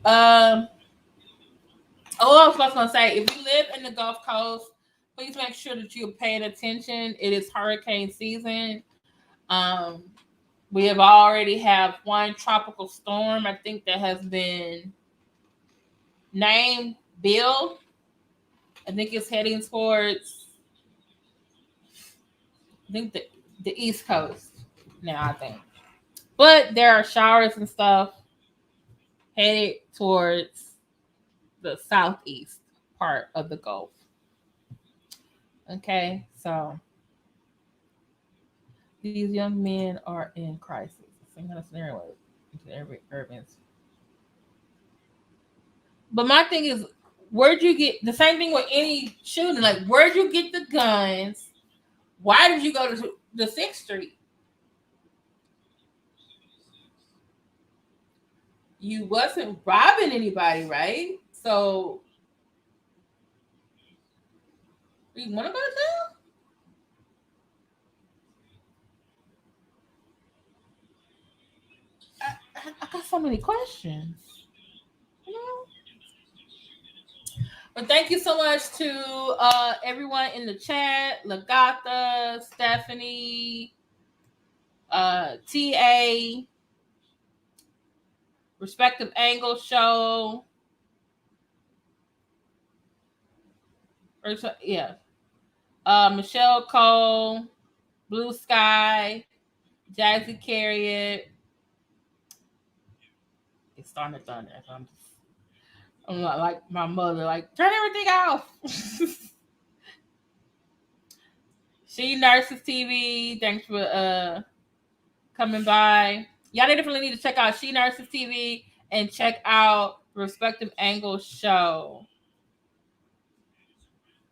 I was gonna say, if you live in the Gulf Coast, please make sure that you're paying attention. It is hurricane season. We have already have one tropical storm, I think, that has been named Bill. I think it's heading towards, I think, the East Coast now, I think. But there are showers and stuff headed towards the southeast part of the Gulf. Okay, so these young men are in crisis. Same kind of scenario into every urban. But my thing is, where'd you get the same thing with any shooting? Like, where'd you get the guns? Why did you go to the 6th Street? You wasn't robbing anybody, right? So you want to go to jail? I got so many questions. You know? But thank you so much to everyone in the chat: Lagatha, Stephanie, TA, Respective Angle Show. Yeah. Michelle Cole, Blue Sky, Jazzy Carriot. It's starting to thunder. So I'm not like my mother, like, turn everything off. She Nurses TV. Thanks for coming by. Y'all definitely need to check out She Nurses TV and check out Respective Angle Show.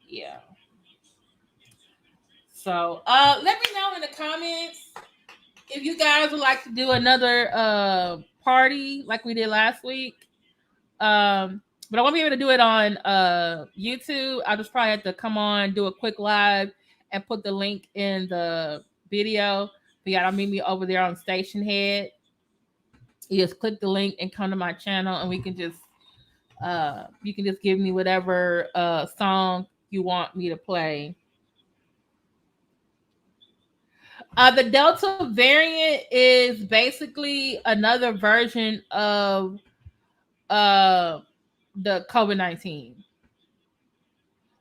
Yeah. So let me know in the comments if you guys would like to do another party like we did last week. But I won't be able to do it on YouTube. I'll just probably have to come on, do a quick live, and put the link in the video. But y'all meet me over there on Station Head. You just click the link and come to my channel, and we can just you can just give me whatever song you want me to play. The Delta variant is basically another version of the COVID-19.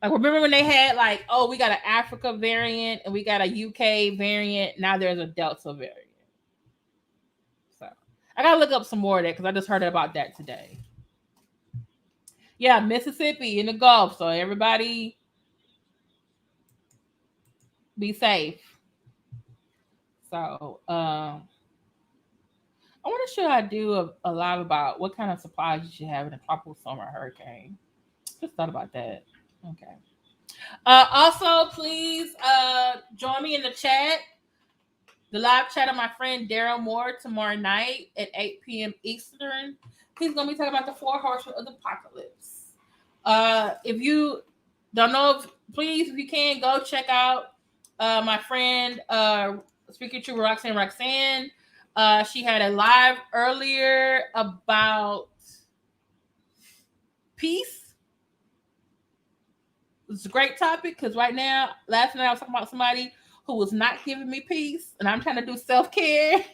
Like, remember when they had like, oh, we got an Africa variant and we got a UK variant. Now there's a Delta variant. So I gotta look up some more of that because I just heard about that today. Yeah, Mississippi in the Gulf. So everybody be safe. So I want to show I do a live about what kind of supplies you should have in a tropical storm or hurricane. Just thought about that. Okay. Also, please join me in the chat, the live chat of my friend Daryl Moore tomorrow night at 8 p.m. Eastern. He's going to be talking about the 4 horsemen of the apocalypse. The don't know please, if you can, go check out my friend speaking to Roxanne. She had a live earlier about peace. It's a great topic because last night I was talking about somebody who was not giving me peace, and I'm trying to do self-care.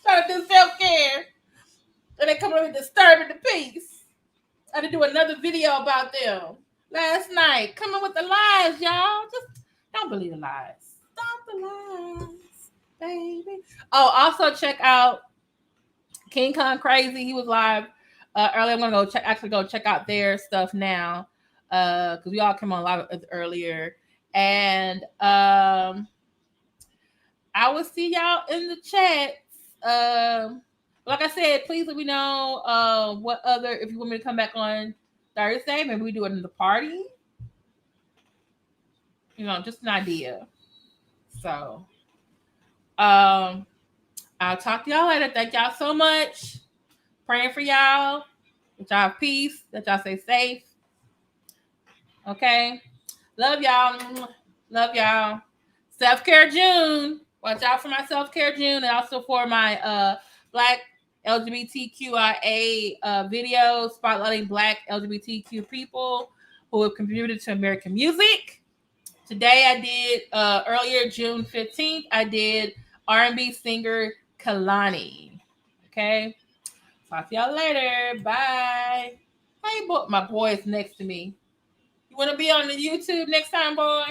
Trying to do self-care, and they come over and disturbing the peace. I had to do another video about them last night. Coming with the lies, y'all. Just don't believe the lies. Stop the lies, baby. Oh, also check out King Kong Crazy. He was live earlier. I'm gonna go check out their stuff now because we all came on live earlier. And I will see y'all in the chat. Like I said, please let me know what other, if you want me to come back on Thursday, maybe we do another party. You know, just an idea. So I'll talk to y'all later. Thank y'all so much. Praying for y'all. That y'all have peace. That y'all stay safe. Okay. Love y'all. Love y'all. Self-care June. Watch out for my self-care June, and also for my Black LGBTQIA videos spotlighting Black LGBTQ people who have contributed to American music. Today I did, earlier June 15th, I did R&B singer Kalani. Okay. Talk to y'all later. Bye. Hey, my boy is next to me. You want to be on the YouTube next time, boy?